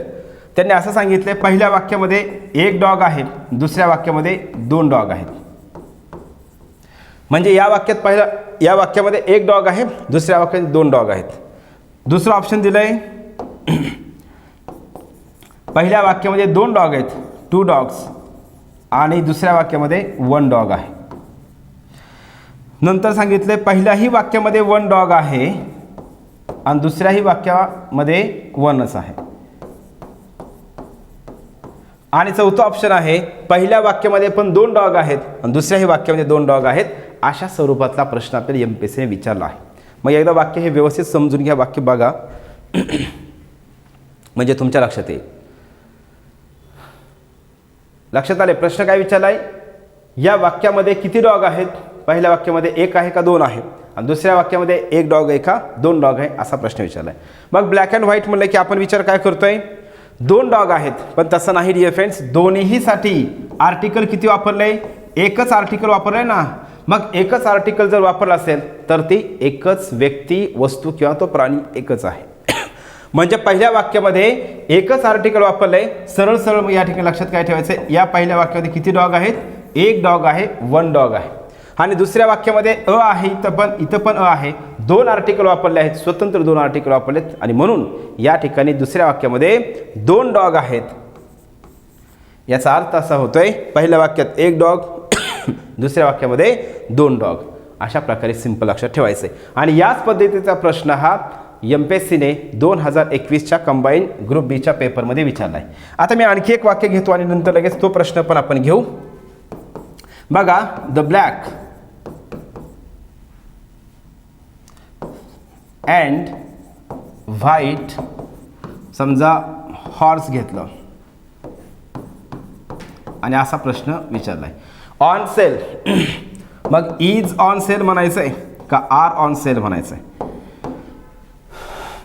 त्यांनी असं सांगितलं, पहिल्या वाक्यामध्ये 1 डॉग आहे, दुसऱ्या वाक्यामध्ये 2 डॉग आहेत. म्हणजे या वाक्यामध्ये 1 डॉग आहे, दुसऱ्या वाक्यात 2 डॉग आहेत. दुसरं ऑप्शन दिलंय, पहिल्या वाक्यामध्ये 2 डॉग आहेत, 2 डॉग्स, आणि दुसऱ्या वाक्यामध्ये 1 डॉग आहे. नंतर सांगितले पहिल्याही वाक्यामध्ये 1 डॉग आहे आणि दुसऱ्याही वाक्यामध्ये 1च आहे. आणि चौथं ऑप्शन आहे, पहिल्या वाक्यामध्ये पण 2 डॉग आहेत आणि दुसऱ्याही वाक्यामध्ये 2 डॉग आहेत. अशा स्वरूपातला प्रश्न आपल्याला MPSCने विचारला आहे. मग एकदा वाक्य हे व्यवस्थित समजून घ्या, वाक्य बघा म्हणजे तुमच्या लक्षात येईल. लक्षात आले? प्रश्न काय विचारला आहे? या वाक्यामध्ये किती डॉग आहेत? पहिल्या वाक्यामध्ये 1 आहे का 2 आहे आणि दुसऱ्या वाक्यामध्ये 1 डॉग आहे का 2 डॉग आहे, असा प्रश्न विचारला आहे. मग ब्लॅक अँड व्हाईट म्हणलं की आपण विचार काय करतोय? 2 डॉग आहेत, पण तसं नाही डिअर फ्रेंड्स. दोन्हीसाठी आर्टिकल किती वापरलंय? एकच आर्टिकल वापरलंय ना. मग एकच आर्टिकल जर वापरलं असेल तर ती एकच व्यक्ती, वस्तू किंवा तो प्राणी एकच आहे. म्हणजे पहिल्या वाक्यामध्ये एकच आर्टिकल वापरलंय. सरळ सरळ या ठिकाणी लक्षात काय ठेवायचं, या पहिल्या वाक्यामध्ये किती डॉग आहेत? 1 डॉग आहे, 1 डॉग आहे. आणि दुसऱ्या वाक्यामध्ये अ आहे, इथं पण अ आहे. 2 आर्टिकल वापरले आहेत, स्वतंत्र 2 आर्टिकल वापरलेत, आणि म्हणून या ठिकाणी दुसऱ्या वाक्यामध्ये 2 डॉग आहेत. याचा अर्थ असा होतोय, पहिल्या वाक्यात 1 डॉग, दुसऱ्या वाक्यामध्ये 2 डॉग. अशा प्रकारे सिंपल लक्षात ठेवायचं आहे. आणि याच पद्धतीचा प्रश्न हा MPSCने 2021च्या कंबाईन ग्रुप बीच्या पेपरमध्ये विचारला आहे. आता मी आणखी एक वाक्य घेतो आणि नंतर लगेच तो प्रश्न पण आपण घेऊ. बघा, द ब्लॅक अँड व्हाईट, समजा हॉर्स घेतलं आणि असा प्रश्न विचारलाय. ऑन सेल, मग इज ऑन सेल म्हणायचं आहे का आर ऑन सेल म्हणायचं आहे?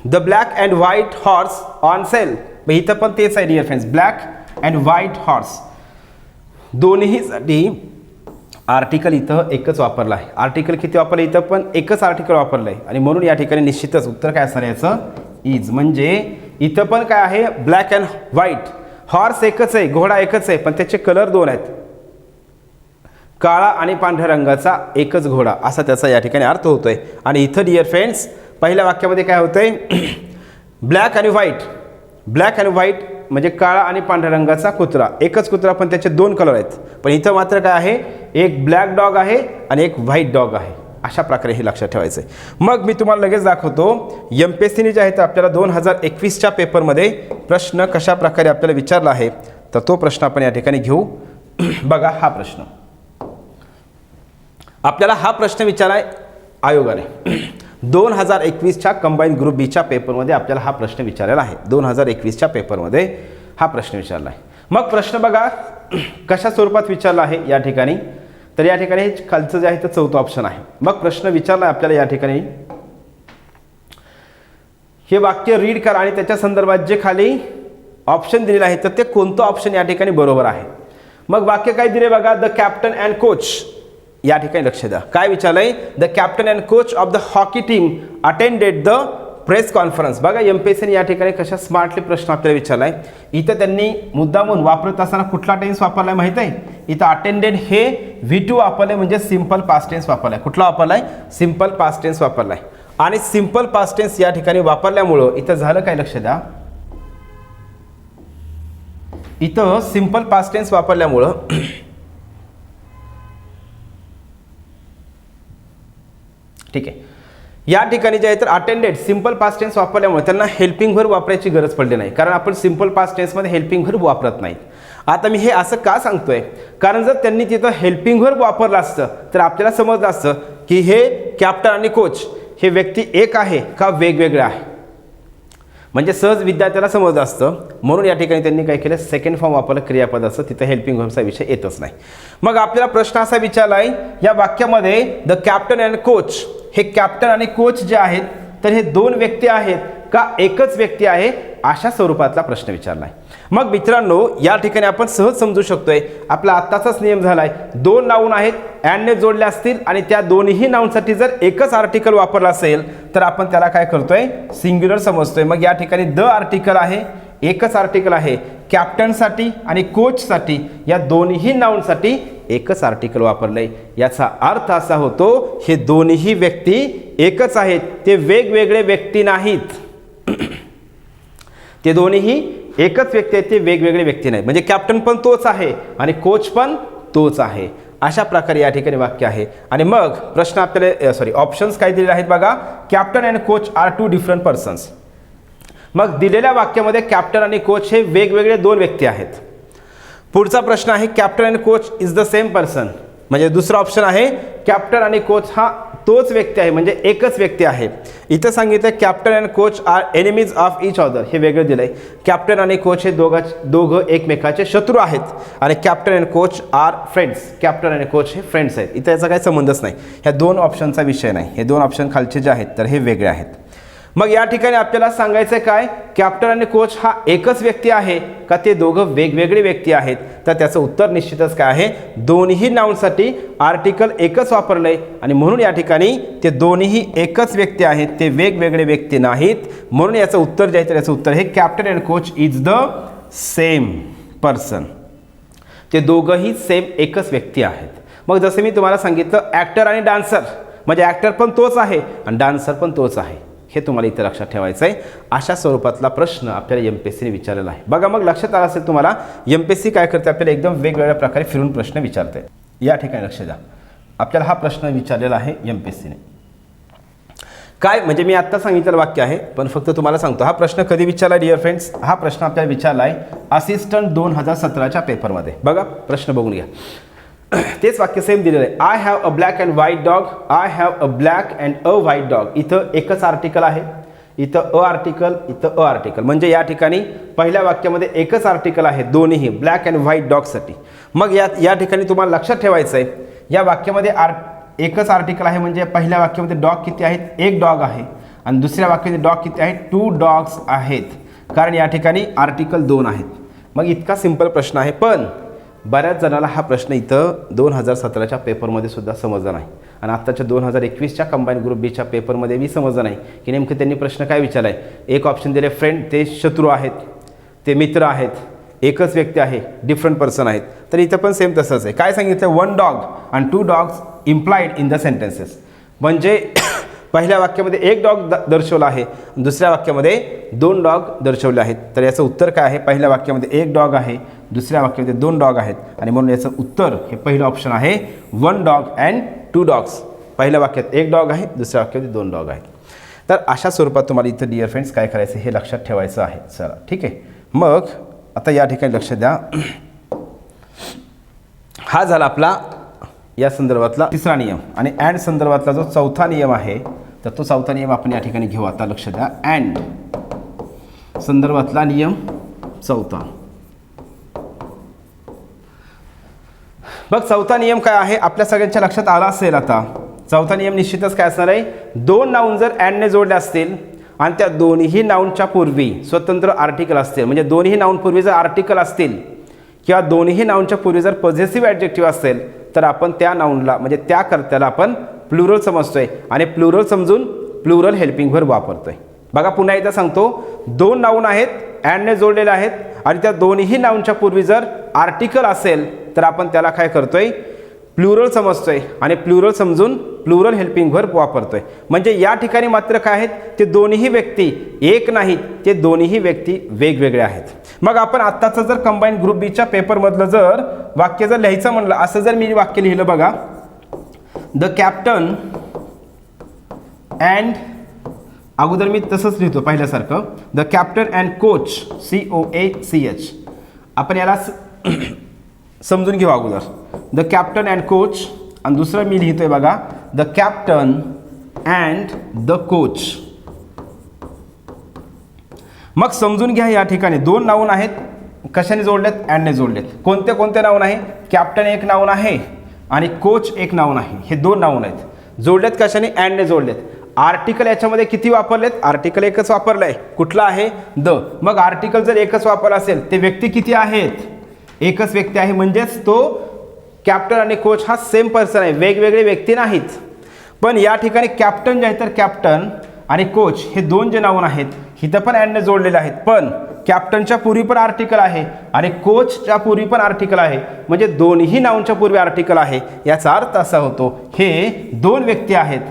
The black and white horse on sale, मग इथं पण तेच आहे dear friends, black and white horse. दोन्हीसाठी आर्टिकल इथं एकच वापरलं आहे. आर्टिकल किती वापरलं? इथं पण एकच आर्टिकल वापरलं आहे, आणि म्हणून या ठिकाणी निश्चितच उत्तर काय असणार याचं? इज. म्हणजे इथं पण काय आहे? Black and white. हॉर्स एकच आहे, घोडा एकच आहे, पण त्याचे कलर 2 आहेत. काळा आणि पांढऱ्या रंगाचा एकच घोडा, असा त्याचा या ठिकाणी अर्थ होतोय. आणि इथं डिअर फ्रेंड्स पहिल्या वाक्यामध्ये काय होतंय? ब्लॅक आणि व्हाईट. ब्लॅक अँड व्हाईट म्हणजे काळा आणि पांढऱ्या रंगाचा कुत्रा, एकच कुत्रा पण त्याचे 2 कलर आहेत. पण इथं मात्र काय आहे? एक ब्लॅक डॉग आहे आणि एक व्हाईट डॉग आहे. अशा प्रकारे हे लक्षात ठेवायचं आहे. मग मी तुम्हाला लगेच दाखवतो MPSCने जे आहे तर आपल्याला 2021च्या पेपरमध्ये प्रश्न कशा प्रकारे आपल्याला विचारला आहे, तर तो प्रश्न आपण या ठिकाणी घेऊ. बघा, हा प्रश्न आपल्याला विचारलाय आयोगाने 2021च्या कंबाईन ग्रुप बीच्या पेपरमध्ये आपल्याला हा प्रश्न विचारलेला आहे. 2021च्या पेपरमध्ये हा प्रश्न विचारला आहे. मग प्रश्न बघा कशा स्वरूपात विचारला आहे या ठिकाणी. तर या ठिकाणी हे खालचं जे आहे तर 4थं ऑप्शन आहे. मग प्रश्न विचारला आहे आपल्याला या ठिकाणी, हे वाक्य रीड करा आणि त्याच्या संदर्भात जे खाली ऑप्शन दिलेलं आहे तर ते कोणतं ऑप्शन या ठिकाणी बरोबर आहे. मग वाक्य काय दिले बघा, द कॅप्टन अँड कोच. या ठिकाणी लक्ष द्या, काय विचारलंय? The captain and coach of the hockey team attended the press conference. बघा MPSCने या ठिकाणी कशा स्मार्टली प्रश्न आपल्याला विचारलाय. इथं त्यांनी मुद्दामून वापरत असताना कुठला टेन्स वापरलाय माहिती आहे? इथं अटेंडेड हे V2 वापरलंय, म्हणजे सिंपल पास्ट टेन्स वापरलाय. कुठला वापरलाय? सिंपल पास्ट टेन्स वापरलाय. आणि सिंपल पास्ट टेन्स या ठिकाणी वापरल्यामुळं इथं झालं काय? लक्ष द्या, इथं सिंपल पास्ट टेन्स वापरल्यामुळं ठीक आहे, या ठिकाणी जे आहे तर अटेंडेड सिंपल पास्ट टेन्स वापरल्यामुळे त्यांना हेल्पिंग व्हर्ब वापरायची गरज पडली नाही, कारण आपण सिंपल पास्ट टेन्समध्ये हेल्पिंग व्हर्ब वापरत नाहीत. आता मी हे असं का सांगतोय? कारण जर त्यांनी तिथं हेल्पिंग व्हर्ब वापरलं असतं तर आपल्याला समजलं असतं की हे कॅप्टन आणि कोच हे व्यक्ती एक आहे का वेगवेगळे आहे, म्हणजे सहज विद्यार्थ्याला समजलं असतं. म्हणून या ठिकाणी त्यांनी काय केलं? सेकंड फॉर्म वापरलं क्रियापदाचं, तिथं हेल्पिंग व्हर्बचा विषय येतच नाही. मग आपल्याला प्रश्न असा विचारला आहे या वाक्यामध्ये, द कॅप्टन अँड कोच, हे कॅप्टन आणि कोच जे आहेत तर हे 2 व्यक्ती आहेत का एकच व्यक्ती आहे, अशा स्वरूपातला प्रश्न विचारला आहे. मग मित्रांनो या ठिकाणी आपण सहज समजू शकतोय, आपला आत्ताचाच नियम झालाय, 2 नाऊन आहेत, अँडने जोडले असतील आणि त्या दोन्ही नाऊनसाठी जर एकच आर्टिकल वापरला असेल तर आपण त्याला काय करतोय? सिंग्युलर समजतोय. मग या ठिकाणी द आर्टिकल आहे, एकच आर्टिकल आहे. कॅप्टनसाठी आणि कोचसाठी या दोन्ही नाऊनसाठी एकच आर्टिकल वापरलंय. याचा अर्थ असा होतो हे दोन्ही व्यक्ती एकच आहेत, ते वेगवेगळे व्यक्ती नाहीत. ते दोन्हीही एकच व्यक्ती आहेत, ते वेगवेगळे व्यक्ती नाहीत. म्हणजे कॅप्टन पण तोच आहे आणि कोच पण तोच आहे. अशा प्रकारे या ठिकाणी वाक्य आहे. आणि मग प्रश्न आपल्याला ऑप्शन्स काय दिलेले आहेत बघा, captain and coach are 2 different persons. मग दिलेल्या वाक्यामध्ये कॅप्टन आणि कोच हे वेगवेगळे 2 व्यक्ती आहेत. पुढचा प्रश्न आहे captain and coach is the same person, म्हणजे दुसरा ऑप्शन आहे कॅप्टन आणि कोच हा तोच व्यक्ती आहे, म्हणजे एकच व्यक्ती आहे. इथं सांगितलं captain and coach are enemies of each other, हे वेगळं दिलंय. कॅप्टन आणि कोच हे दोघं एकमेकाचे शत्रू आहेत. आणि captain and coach are friends, captain आणि कोच हे फ्रेंड्स आहेत. इथं याचा काही संबंधच नाही, ह्या 2 ऑप्शनचा विषय नाही. हे 2 ऑप्शन खालचे जे आहेत तर हे वेगळे आहेत. मग या ठिकाणी आपल्याला सांगायचं आहे काय, कॅप्टन आणि कोच हा एकच व्यक्ती आहे का ते दोघं वेगवेगळे व्यक्ती आहेत? तर त्याचं उत्तर निश्चितच काय आहे, दोन्ही नाऊनसाठी आर्टिकल एकच वापरलंय आणि म्हणून या ठिकाणी ते दोन्ही एकच व्यक्ती आहेत, ते वेगवेगळे व्यक्ती नाहीत. म्हणून याचं उत्तर जे आहे त्याचं उत्तर हे captain and coach is the same person. ते दोघंही सेम एकच व्यक्ती आहेत. मग जसं मी तुम्हाला सांगितलं ॲक्टर आणि डान्सर, म्हणजे ॲक्टर पण तोच आहे आणि डान्सर पण तोच आहे, हे तुम्हाला इथं लक्षात ठेवायचं आहे. अशा स्वरूपातला प्रश्न आपल्याला MPSCने विचारलेला आहे. बघा मग लक्षात आलं असेल तुम्हाला MPSC काय करते, आपल्याला एकदम वेगवेगळ्या प्रकारे फिरून प्रश्न विचारते. या ठिकाणी लक्ष द्या, आपल्याला हा प्रश्न विचारलेला आहे MPSCने. काय म्हणजे मी आत्ता सांगितलेलं वाक्य आहे, पण फक्त तुम्हाला सांगतो हा प्रश्न कधी विचारला डिअर फ्रेंड्स. हा प्रश्न आपल्याला विचारला आहे असिस्टंट 2017च्या पेपरमध्ये. बघा प्रश्न बघून घ्या. तेच वाक्य सेम दिलेलं आहे. I have a black and white dog, I have a black and a white dog. इथं एकच आर्टिकल आहे, इथं आर्टिकल, इथं आर्टिकल. म्हणजे या ठिकाणी पहिल्या वाक्यामध्ये एकच आर्टिकल आहे दोन्ही ब्लॅक अँड व्हाईट डॉगसाठी. मग या ठिकाणी तुम्हाला लक्षात ठेवायचं आहे या वाक्यामध्ये एकच आर्टिकल आहे, म्हणजे पहिल्या वाक्यामध्ये डॉग किती आहेत, एक डॉग आहे आणि दुसऱ्या वाक्यामध्ये डॉग किती आहेत, 2 डॉग्स आहेत, कारण या ठिकाणी आर्टिकल 2 आहेत. मग इतका सिंपल प्रश्न आहे, पण बऱ्याच जणाला हा प्रश्न इथं 2017च्या पेपरमध्ये सुद्धा समजला नाही आणि आत्ताच्या 2021च्या कंबाईन ग्रुप बीच्या पेपरमध्ये बी समजलं नाही की नेमकं त्यांनी प्रश्न काय विचारला आहे. एक ऑप्शन दिले फ्रेंड, ते शत्रू आहेत, ते मित्र आहेत, एकच व्यक्ती आहे, डिफरंट पर्सन आहेत. तर इथं पण सेम तसंच आहे. काय सांगितलं, 1 dog and 2 dogs implied in the sentences. म्हणजे पहिल्या वाक्यामध्ये एक डॉग दर्शवला आहे, दुसऱ्या वाक्यामध्ये 2 डॉग दर्शवले आहेत. तर याचं उत्तर काय आहे, पहिल्या वाक्यामध्ये एक डॉग आहे, दुसऱ्या वाक्यामध्ये 2 डॉग आहेत आणि म्हणून याचं उत्तर हे पहिलं ऑप्शन आहे 1 डॉग अँड 2 डॉग्स. पहिल्या वाक्यात एक डॉग आहे, दुसऱ्या वाक्यामध्ये 2 डॉग आहेत. तर अशा स्वरूपात तुम्हाला इथं डिअर फ्रेंड्स काय करायचं हे लक्षात ठेवायचं आहे. चला ठीक आहे. मग आता या ठिकाणी लक्ष द्या, हा झाला आपला या संदर्भातला तिसरा नियम आणि अँड संदर्भातला जो चौथा नियम आहे तर तो चौथा नियम आपण या ठिकाणी घेऊ. आता लक्ष द्या, अँड संदर्भातला नियम चौथा. बघ चौथा नियम काय आहे आपल्या सगळ्यांच्या लक्षात आला असेल. आता चौथा नियम निश्चितच काय असणार आहे, 2 नाऊन जर अँडने जोडले असतील आणि त्या दोन्ही नाऊनच्या पूर्वी स्वतंत्र आर्टिकल असतील, म्हणजे दोन्ही नाऊन पूर्वी जर आर्टिकल असतील किंवा दोन्ही नाऊनच्या पूर्वी जर पॉझिटिव्ह ॲडजेक्टिव्ह असेल तर आपण त्या नाऊनला म्हणजे त्या कर्त्याला आपण प्लुरल समजतोय आणि प्लुरल समजून प्लुरल हेल्पिंग व्हर्ब वापरतोय. बघा पुन्हा एकदा सांगतो, 2 नाऊन आहेत, अँडने जोडलेले आहेत आणि त्या दोन्ही नाऊनच्या पूर्वी जर आर्टिकल असेल तर आपण त्याला काय करतोय, प्लुरल समजतोय आणि प्लुरल समजून प्लुरल हेल्पिंग व्हर्ब वापरतोय. म्हणजे या ठिकाणी मात्र काय आहेत, ते दोन्ही व्यक्ती एक नाहीत, ते दोन्ही व्यक्ती वेगवेगळे आहेत. मग आपण आत्ताचं जर कंबाईन ग्रुप बीच्या पेपरमधलं जर वाक्य जर लिहायचं म्हणलं, असं जर मी वाक्य लिहिलं बघा, द कॅप्टन अँड, अगोदर मी तसंच लिहितो पहिल्यासारखं, the captain and coach COACH. आपण याला समजून घेऊ अगोदर, द कॅप्टन अँड कोच आणि दुसरं मी लिहितोय बघा, the captain and the coach. मग समजून घ्या या ठिकाणी 2 नाऊन आहेत, कशाने जोडलेत, अँडने जोडलेत. कोणते कोणते नाऊन आहे, कॅप्टन एक नाऊन आहे आणि कोच एक नाऊन आहे, हे 2 नाऊन आहेत. जोडलेत कशाने, अँडने जोडलेत. आर्टिकल याच्यामध्ये किती वापरलेत, आर्टिकल एकच वापरलंय, कुठला आहे, द. मग आर्टिकल जर एकच वापरला असेल ते व्यक्ती किती आहेत, एकच व्यक्ती आहे, म्हणजेच तो कॅप्टन आणि कोच हा सेम पर्सन आहे, वेगवेगळे व्यक्ती नाहीत. पण या ठिकाणी कॅप्टन जे आहे तर कॅप्टन आणि कोच हे 2 जे नाऊन आहेत इथं पण अँडने जोडलेले आहेत, पण कॅप्टनच्या पूर्वी पण आर्टिकल आहे आणि कोचच्या पूर्वी पण आर्टिकल आहे, म्हणजे दोन्ही नाऊनच्या पूर्वी आर्टिकल आहे. याचा अर्थ असा होतो हे 2 व्यक्ती आहेत,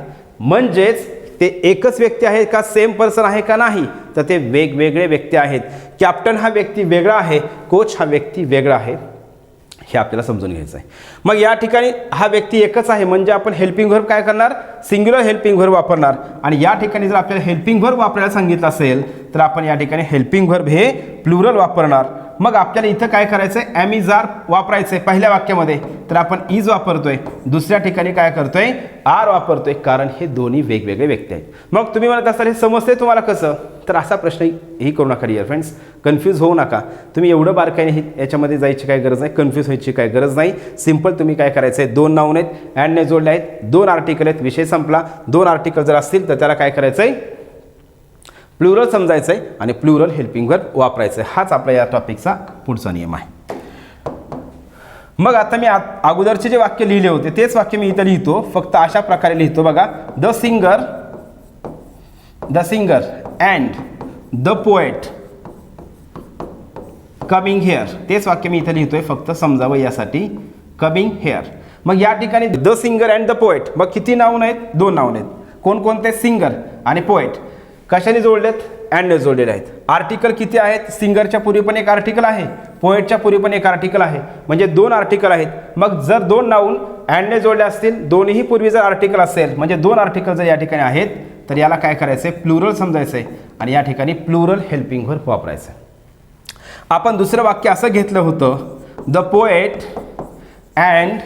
म्हणजेच ते एकच व्यक्ती आहे का, सेम पर्सन आहे का, नाही, तर ते वेगवेगळे व्यक्ती आहेत. कॅप्टन हा व्यक्ती वेगळा आहे, कोच हा व्यक्ती वेगळा आहे, हे आपल्याला समजून घ्यायचं आहे. मग या ठिकाणी हा व्यक्ती एकच आहे म्हणजे आपण हेल्पिंग व्हर्ब काय करणार, सिंग्युलर हेल्पिंग व्हर्ब वापरणार. आणि या ठिकाणी जर आपल्याला हेल्पिंग व्हर्ब वापरायला सांगितलं असेल तर आपण या ठिकाणी हेल्पिंग व्हर्ब हे प्लुरल वापरणार. मग आपल्याला इथं काय करायचं आहे, ॲम इज आर वापरायचं आहे पहिल्या वाक्यामध्ये, तर आपण इज वापरतोय. दुसऱ्या ठिकाणी काय करतोय, आर वापरतोय, कारण हे दोन्ही वेगवेगळे व्यक्ती आहेत. मग तुम्ही म्हणत असाल हे समजते तुम्हाला कसं, तर असा प्रश्न ही करू नका डिअर फ्रेंड्स, कन्फ्यूज होऊ नका. तुम्ही एवढं बारकाईने याच्यामध्ये जायची काय गरज नाही, कन्फ्यूज व्हायची काय गरज नाही. सिंपल तुम्ही काय करायचं आहे, 2 नाऊन आहेत, अँडने जोडले आहेत, 2 आर्टिकल आहेत, विषय संपला. 2 आर्टिकल जर असतील तर त्याला काय करायचं आहे, प्लुरल समजायचं आहे आणि प्लुरल हेल्पिंग वर्ब वापरायचं आहे. हाच आपला या टॉपिकचा पुढचा नियम आहे. मग आता मी अगोदरचे जे वाक्य लिहिले होते तेच वाक्य मी इथं लिहितो, फक्त अशा प्रकारे लिहितो बघा. The singer and the poet coming hair, तेच वाक्य मी इथं लिहितोय फक्त समजावं यासाठी. Coming hair. मग या ठिकाणी the singer and the poet, मग किती नाऊन आहेत? 2 नाऊन आहेत. कोणकोणते? सिंगर आणि पोएट. कशाने जोडलेत? अँडने जोडलेले आहेत. आर्टिकल किती आहेत? सिंगरच्या पूर्वी पण एक आर्टिकल आहे, पोएटच्या पूर्वी पण एक आर्टिकल आहे, म्हणजे 2 आर्टिकल आहेत. मग जर 2 नाऊन अँडने जोडले असतील, दोन्ही पूर्वी जर आर्टिकल असेल, म्हणजे 2 आर्टिकल जर या ठिकाणी आहेत, तर याला काय करायचं आहे? प्लुरल समजायचं आहे आणि या ठिकाणी प्लुरल हेल्पिंग वर्ब वापरायचं आहे. आपण दुसरं वाक्य असं घेतलं होतं, द पोएट अँड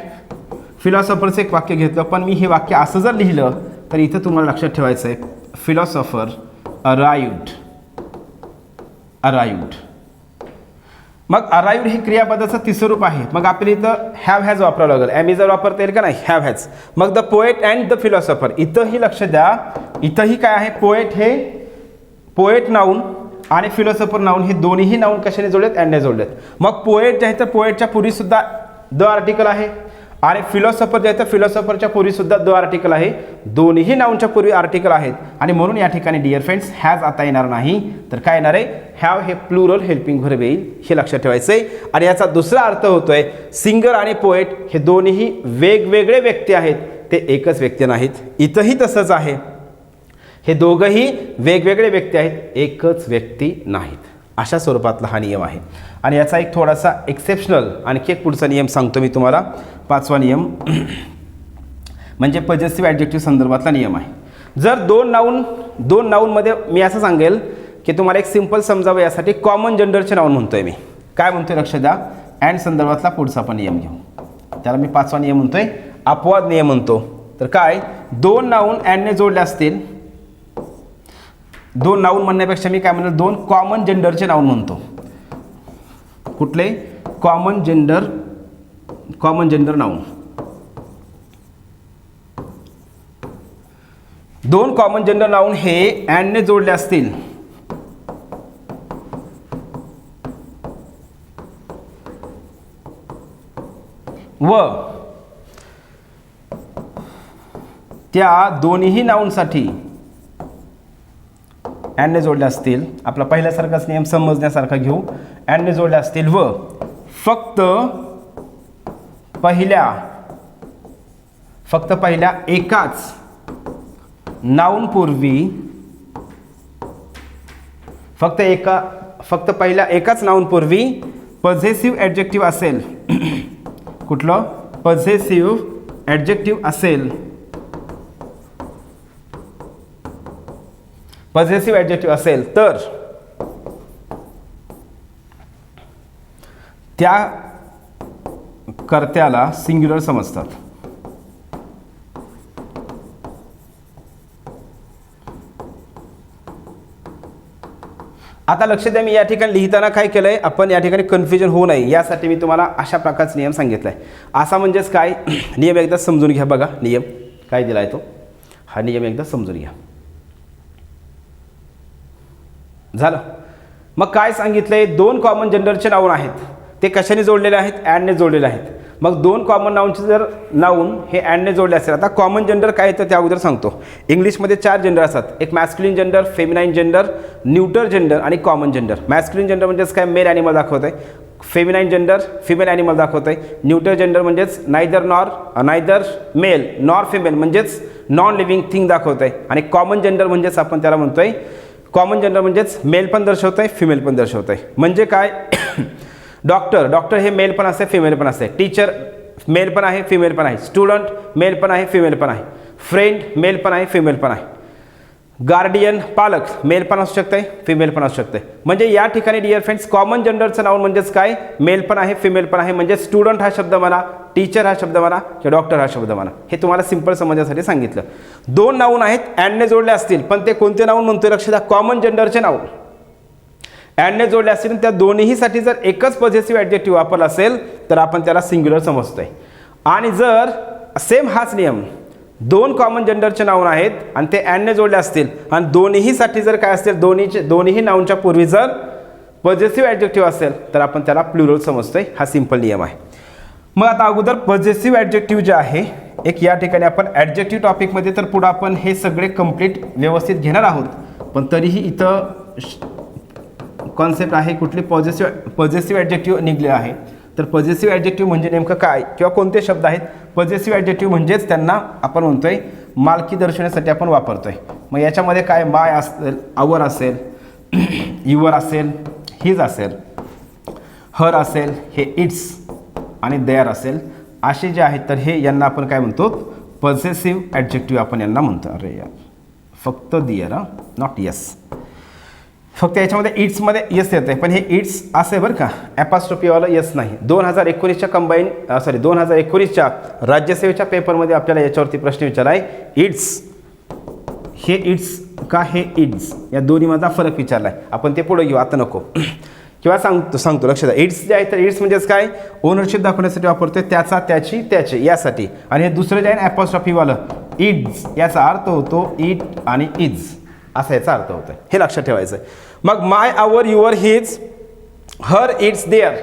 फिलॉसॉफरचं एक वाक्य घेतलं, पण मी हे वाक्य असं जर लिहिलं तर इथं तुम्हाला लक्षात ठेवायचं आहे, फिलॉसॉफर अराइव्ड. मग अराइव्ड हे क्रियापदाचं तिसरं रूप आहे. मग आपल्याला इथं हॅव हॅज वापरावं लागेल. ॲमिजर वापरता येईल का नाही? Have has. मग the poet and the philosopher, इथंही लक्ष द्या, इथंही काय आहे? पोएट हे पोएट नाऊन आणि फिलॉसॉफर नाऊन हे दोन्हीही नाऊन कशाने जोडलेत? अँडने जोडलेत. मग पोएट जे आहे तर पोएटच्या पूर्वी सुद्धा द आर्टिकल आहे आणि फिलॉसॉफर जे आहे तर फिलॉसॉफरच्या पूर्वी सुद्धा द आर्टिकल आहे. दोन्ही नाऊनच्या पूर्वी आर्टिकल आहेत आणि म्हणून या ठिकाणी डिअर फ्रेंड्स हॅज आता येणार नाही, तर काय येणार आहे? हॅव हे प्लुरल हेल्पिंग वर्ब येईल, हे लक्षात ठेवायचं आहे. आणि याचा दुसरा अर्थ होतोय, सिंगर आणि पोएट हे दोन्हीही वेगवेगळे व्यक्ती आहेत, ते एकच व्यक्ती नाहीत. इथंही तसंच आहे, हे दोघंही वेगवेगळे व्यक्ती आहेत, एकच व्यक्ती नाहीत. अशा स्वरूपातला हा नियम आहे. आणि याचा एक थोडासा एक्सेप्शनल आणखी एक पुढचा नियम सांगतो मी तुम्हाला. 5वा नियम म्हणजे पॉझेसिव्ह ॲडजेक्टिव्ह संदर्भातला नियम आहे. जर दोन नाऊनमध्ये मी असं सांगेल की तुम्हाला एक सिंपल समजावं यासाठी कॉमन जेंडरचे नाऊन म्हणतोय मी. काय म्हणतोय लक्ष द्या. अँड संदर्भातला पुढचा पण नियम घेऊ, त्याला मी 5वा नियम म्हणतोय, अपवाद नियम म्हणतो. तर काय? 2 नाऊन अँडने जोडले असतील, 2 नाऊन म्हणण्यापेक्षा मी काय म्हणेल 2 कॉमन जेंडरचे नाऊन म्हणतो. कुठले? Common gender noun. 2 common gender noun हे अँडने जोडले असतील व त्या दोन्ही नाऊनसाठी अँडने जोडले असतील. आपला पहिल्यासारखाच नियम समजण्यासारखा घेऊ. अँडने जोडले असतील व फक्त पहिल्या एकाच नाऊन पूर्वी फक्त पहिल्या एकाच नाऊन पूर्वी पॉझेसिव्ह ॲडजेक्टिव्ह असेल. कुठलं? पॉझेसिव्ह ॲडजेक्टिव्ह असेल. पॉझेसिव्ह ॲडजेक्टिव्ह असेल तर त्या कर्त्याला सिंग्युलर समजतात. आता लक्ष द्या, मी या ठिकाणी लिहिताना काय केलंय, आपण या ठिकाणी कन्फ्युजन होऊ नये यासाठी मी तुम्हाला अशा प्रकारचा नियम सांगितलाय. असा म्हणजेच काय? नियम एकदा समजून घ्या. बघा नियम काय दिलाय तो, हा नियम एकदा समजून घ्या. झालं. मग काय सांगितलंय? 2 कॉमन जेंडरचे नाऊन आहेत, ते कशाने जोडलेले आहेत? अँडने जोडलेले आहेत. मग 2 कॉमन नाऊनचे जर नाऊन हे अँडने जोडले असेल, आता कॉमन जेंडर काय येतं त्या अगोदर सांगतो. इंग्लिशमध्ये 4 जेंडर असतात. एक masculine gender, feminine gender, neuter gender आणि कॉमन जेंडर. मॅस्क्युलिन जेंडर म्हणजेच काय? मेल ॲनिमल दाखवत आहे. फेमिनाईन जेंडर फिमेल ॲनिमल दाखवत आहे. न्यूटर जेंडर म्हणजेच नायदर मेल नॉर फिमेल म्हणजेच नॉन लिव्हिंग थिंग दाखवत आहे. आणि कॉमन जेंडर म्हणजेच आपण त्याला म्हणतोय, कॉमन जेंडर म्हणजेच मेल पण दर्शवत आहे, फिमेल पण दर्शवत आहे. म्हणजे काय? डॉक्टर हे मेल पण असते, फिमेल पण असते. टीचर मेल पण आहे, फिमेल पण आहे. स्टुडंट मेल पण आहे, फिमेल पण आहे. फ्रेंड मेल पण आहे, फिमेल पण आहे. गार्डियन पालक मेल पण असू शकते, फिमेल पण असू शकते. म्हणजे या ठिकाणी डिअर फ्रेंड्स कॉमन जेंडरचं नाऊन म्हणजेच काय? मेल पण आहे, फिमेल पण आहे. म्हणजे स्टुडंट हा शब्द म्हणा, टीचर हा शब्द म्हणा किंवा डॉक्टर हा शब्द म्हणा. हे तुम्हाला सिंपल समजण्यासाठी सांगितलं. 2 नाऊन आहेत, अँडने जोडले असतील, पण ते कोणते नाऊन म्हणतोय लक्ष द्या. कॉमन जेंडरचे नाऊन अँडने जोडले असतील, त्या दोन्हीसाठी जर एकच पॉझेसिव्ह ॲडजेक्टिव्ह वापरला असेल तर आपण त्याला सिंग्युलर समजतोय. आणि जर सेम हाच नियम दोन कॉमन जेंडरचे नाऊन आहेत आणि ते अँडने जोडले असतील आणि दोन्हीसाठी जर काय असतील, दोन्ही नाऊनच्या पूर्वी जर पॉझिटिव्ह ॲडजेक्टिव्ह असेल तर आपण त्याला प्लुरल समजतोय. हा सिंपल नियम आहे. मग आता अगोदर पॉझिटिव्ह ॲडजेक्टिव्ह जे आहे एक या ठिकाणी आपण ॲडजेक्टिव्ह टॉपिकमध्ये तर पुढं आपण हे सगळे कंप्लीट व्यवस्थित घेणार आहोत, पण तरीही इथं कॉन्सेप्ट आहे कुठली पॉझिटिव्ह ॲडजेक्टिव्ह निघले आहे. तर पॉझिटिव्ह ॲडजेक्टिव्ह म्हणजे नेमकं काय किंवा कोणते शब्द आहेत. पॉझिटिव्ह ॲडजेक्टिव्ह म्हणजेच त्यांना आपण म्हणतोय मालकी दर्शवण्यासाठी आपण वापरतोय. मग याच्यामध्ये काय माय असेल, आवर असेल, युअर असेल, हिज असेल, हर असेल, हे इट्स आणि देअर असेल, असे जे आहेत तर हे यांना आपण काय म्हणतो पॉझिटिव्ह ॲडजेक्टिव्ह आपण यांना म्हणतो. अरे यार फक्त दिअर नॉट यस. फक्त याच्यामध्ये इट्समध्ये यस येतं आहे, पण हे इट्स असे बरं का, ॲपॉस्ट्रोफीवाला यस नाही. 2019च्या 2019च्या राज्यसेवेच्या पेपरमध्ये आपल्याला याच्यावरती प्रश्न विचारला आहे. इट्स हे इट्स का हे इट्स या दोन्हीमधला फरक विचारला आहे. आपण ते पुढे घेऊ, आता नको. किंवा सांगतो लक्षात द्या. इट्स जे आहे तर इट्स म्हणजेच काय ओनरशिप दाखवण्यासाठी वापरतोय, त्याचा, त्याची, त्याचे यासाठी. आणि हे दुसरं जे आहे ॲपॉस्ट्रोफीवालं इट्स याचा अर्थ होतो इट आणि इज असा याचा अर्थ होतो. हे लक्षात ठेवायचं आहे. मग my, our, your, his, her, its, their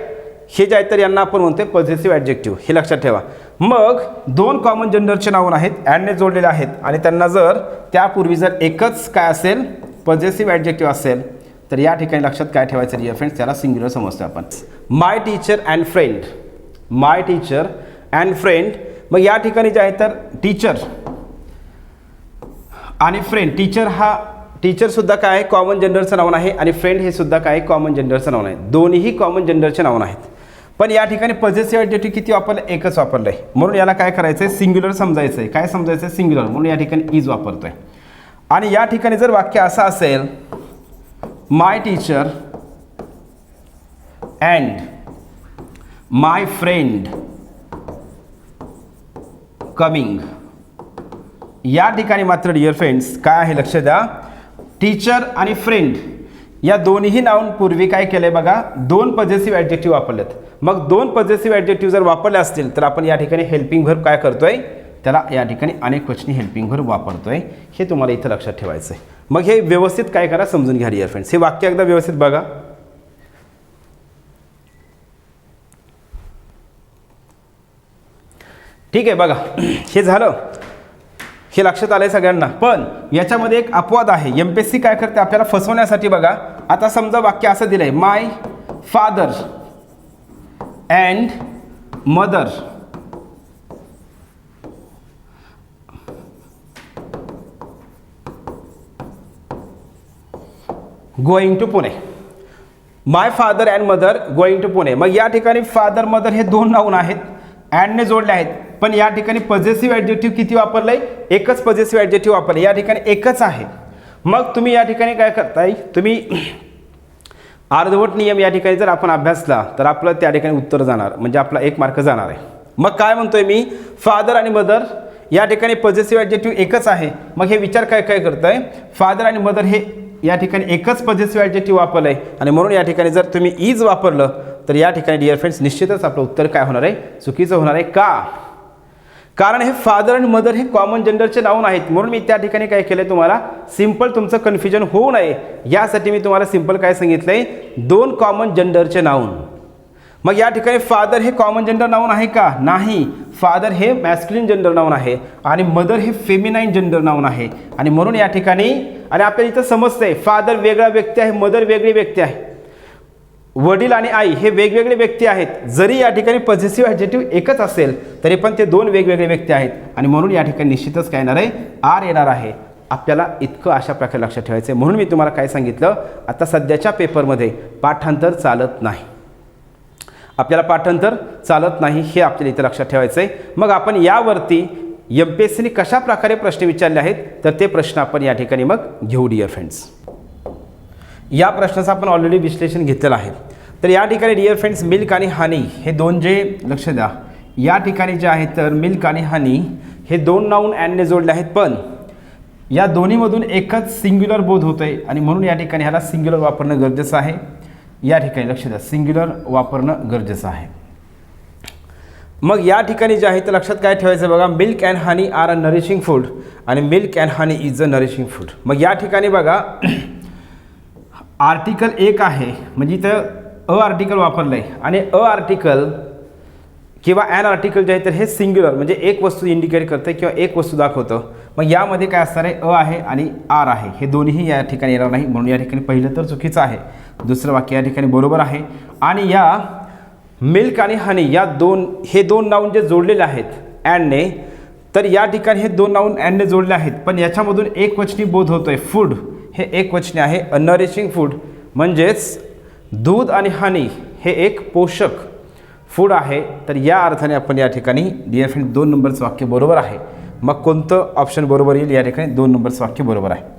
हे जे आहेत तर यांना आपण म्हणतोय पॉझिटिव्ह ॲडजेक्टिव्ह. हे लक्षात ठेवा. मग दोन कॉमन जेंडरचे नाऊन आहेत, ॲडने जोडलेले आहेत आणि त्यांना जर त्यापूर्वी जर एकच काय असेल पॉझिटिव्ह ॲडजेक्टिव्ह असेल तर या ठिकाणी लक्षात काय ठेवायचं डिअर फ्रेंड्स, त्याला सिंग्युलर समजतो आपण. My teacher and friend, my teacher and friend. मग या ठिकाणी जे आहे तर टीचर आणि फ्रेंड, टीचरसुद्धा काय कॉमन जेंडरचं नाऊन आहे आणि फ्रेंड हे सुद्धा काय कॉमन जेंडरचं नाऊन आहे. दोन्हीही कॉमन जेंडरचे नाऊन आहेत. पण या ठिकाणी पॉझिटिव्ह ॲडजेक्टिव्ह किती वापरलं, एकच वापरलं आहे. म्हणून याला काय करायचं आहे सिंग्युलर समजायचं आहे. काय समजायचं आहे सिंग्युलर, म्हणून या ठिकाणी इज वापरतोय. आणि या ठिकाणी जर वाक्य असं असेल my teacher and my friend coming, या ठिकाणी मात्र डिअर फ्रेंड्स काय आहे लक्ष द्या, टीचर आणि फ्रेंड या दोन्ही नाऊन पूर्वी काय केलंय बघा, दोन पॉझिटिव्ह ॲडजेक्टिव्ह वापरलेत. मग दोन पॉझिटिव्ह ॲडजेक्टिव्ह जर वापरले असतील तर आपण या ठिकाणी हेल्पिंग व्हर्ब काय करतोय, त्याला या ठिकाणी अनेक वचनी हेल्पिंग व्हर्ब वापरतोय. हे तुम्हाला इथं लक्षात ठेवायचं आहे. मग हे व्यवस्थित काय करा समजून घ्या डिअर फ्रेंड्स. हे वाक्य एकदा व्यवस्थित बघा. ठीक आहे बघा, हे झालं, हे लक्षात आलंय सगळ्यांना. पण याच्यामध्ये एक अपवाद आहे. MPSC काय करते आपल्याला फसवण्यासाठी बघा. आता समजा वाक्य असं दिलंय my father and mother going to Pune. My father and mother going to Pune. मग या ठिकाणी फादर मदर हे दोन नाऊन आहेत, अँडने जोडले आहेत. पण या ठिकाणी पॉझिटिव्ह ॲडजेक्टिव्ह किती वापरलंय, एकच पॉझिटिव्ह ॲडजेक्टिव्ह वापरले. या ठिकाणी एकच आहे. मग तुम्ही या ठिकाणी काय करताय, तुम्ही अर्धवट नियम या ठिकाणी जर आपण अभ्यासला तर आपलं त्या ठिकाणी उत्तर जाणार, म्हणजे आपला 1 मार्क जाणार आहे. मग काय म्हणतोय मी, फादर आणि मदर या ठिकाणी पॉझिटिव्ह ॲडजेक्टिव्ह एकच आहे. मग हे विचार काय करताय, फादर आणि मदर हे या ठिकाणी एकच पॉझिटिव्ह ॲडजेक्टिव्ह वापरलंय आणि म्हणून या ठिकाणी जर तुम्ही इज वापरलं तर या ठिकाणी डिअर फ्रेंड्स निश्चितच आपलं उत्तर काय होणार आहे, चुकीचं होणार आहे. का, कारण हे फादर आणि मदर हे कॉमन जेंडरचे नाऊन आहेत. म्हणून मी त्या ठिकाणी काय केलंय, तुम्हाला सिंपल तुमचं कन्फ्युजन होऊ नये यासाठी मी तुम्हाला सिंपल काय सांगितलंय, दोन कॉमन जेंडरचे नाऊन. मग या ठिकाणी फादर हे कॉमन जेंडर नाऊन आहे का, नाही. फादर हे मॅस्क्युलिन जेंडर नाऊन आहे आणि मदर हे फेमिनाईन जेंडर नाऊन आहे. आणि म्हणून या ठिकाणी आणि आपल्याला इथं समजतंय फादर वेगळा व्यक्ती आहे, मदर वेगळी व्यक्ती आहे. वडील आणि आई हे वेगवेगळे व्यक्ती आहेत. जरी या ठिकाणी पॉझिटिव्ह ॲडजेक्टिव्ह एकच असेल तरी पण ते दोन वेगवेगळे व्यक्ती आहेत. आणि म्हणून या ठिकाणी निश्चितच काय येणार आहे, आर येणार आहे. आपल्याला इतकं अशा प्रकारे लक्षात ठेवायचं आहे. म्हणून मी तुम्हाला काय सांगितलं, आता सध्याच्या पेपरमध्ये पाठांतर चालत नाही. आपल्याला पाठांतर चालत नाही हे आपल्याला इथं लक्षात ठेवायचं आहे. मग आपण यावरती MPSCने कशा प्रकारे प्रश्न विचारले आहेत तर ते प्रश्न आपण या ठिकाणी मग घेऊ डिअर फ्रेंड्स. या प्रश्नाचं आपण ऑलरेडी विश्लेषण घेतलेलं आहे. तर या ठिकाणी डिअर फ्रेंड्स मिल्क आणि हनी हे दोन जे लक्ष द्या, या ठिकाणी जे आहेत तर मिल्क आणि हनी हे दोन नाऊन अँडने जोडले आहेत. पण या दोन्हीमधून एकच सिंग्युलर बोध होतं आहे आणि म्हणून या ठिकाणी ह्याला सिंग्युलर वापरणं गरजेचं आहे. या ठिकाणी लक्ष द्या, सिंग्युलर वापरणं गरजेचं आहे. मग या ठिकाणी जे आहे तर लक्षात काय ठेवायचं बघा, milk and honey are a nourishing food आणि milk and honey is a nourishing food. मग या ठिकाणी बघा आर्टिकल एक आहे म्हणजे इथं अ आर्टिकल वापरलं आहे आणि अ आर्टिकल किंवा ॲन आर्टिकल जे आहे तर हे सिंग्युलर म्हणजे एक वस्तू इंडिकेट करतं किंवा एक वस्तू दाखवतं. मग यामध्ये काय असणार आहे, अ आहे आणि आर आहे, हे दोन्हीही या ठिकाणी येणार नाही, म्हणून या ठिकाणी पहिलं तर चुकीचं आहे, दुसरं वाक्य या ठिकाणी बरोबर आहे. आणि या मिल्क आणि हनी या हे दोन नाऊन जे जोडलेले आहेत ॲनने, तर या ठिकाणी हे दोन नाऊन ॲनने जोडले आहेत, पण याच्यामधून एक वचनी बोध होतोय. फूड हे एक वचनी आहे, अ नरिशिंग फूड म्हणजेच दूध आणि हनी हे एक पोषक फूड आहे. तर या अर्थाने आपण या ठिकाणी डिअर फ्रेंड 2 नंबरचं वाक्य बरोबर आहे. मग कोणतं ऑप्शन बरोबर येईल, या ठिकाणी 2 नंबरचं वाक्य बरोबर आहे.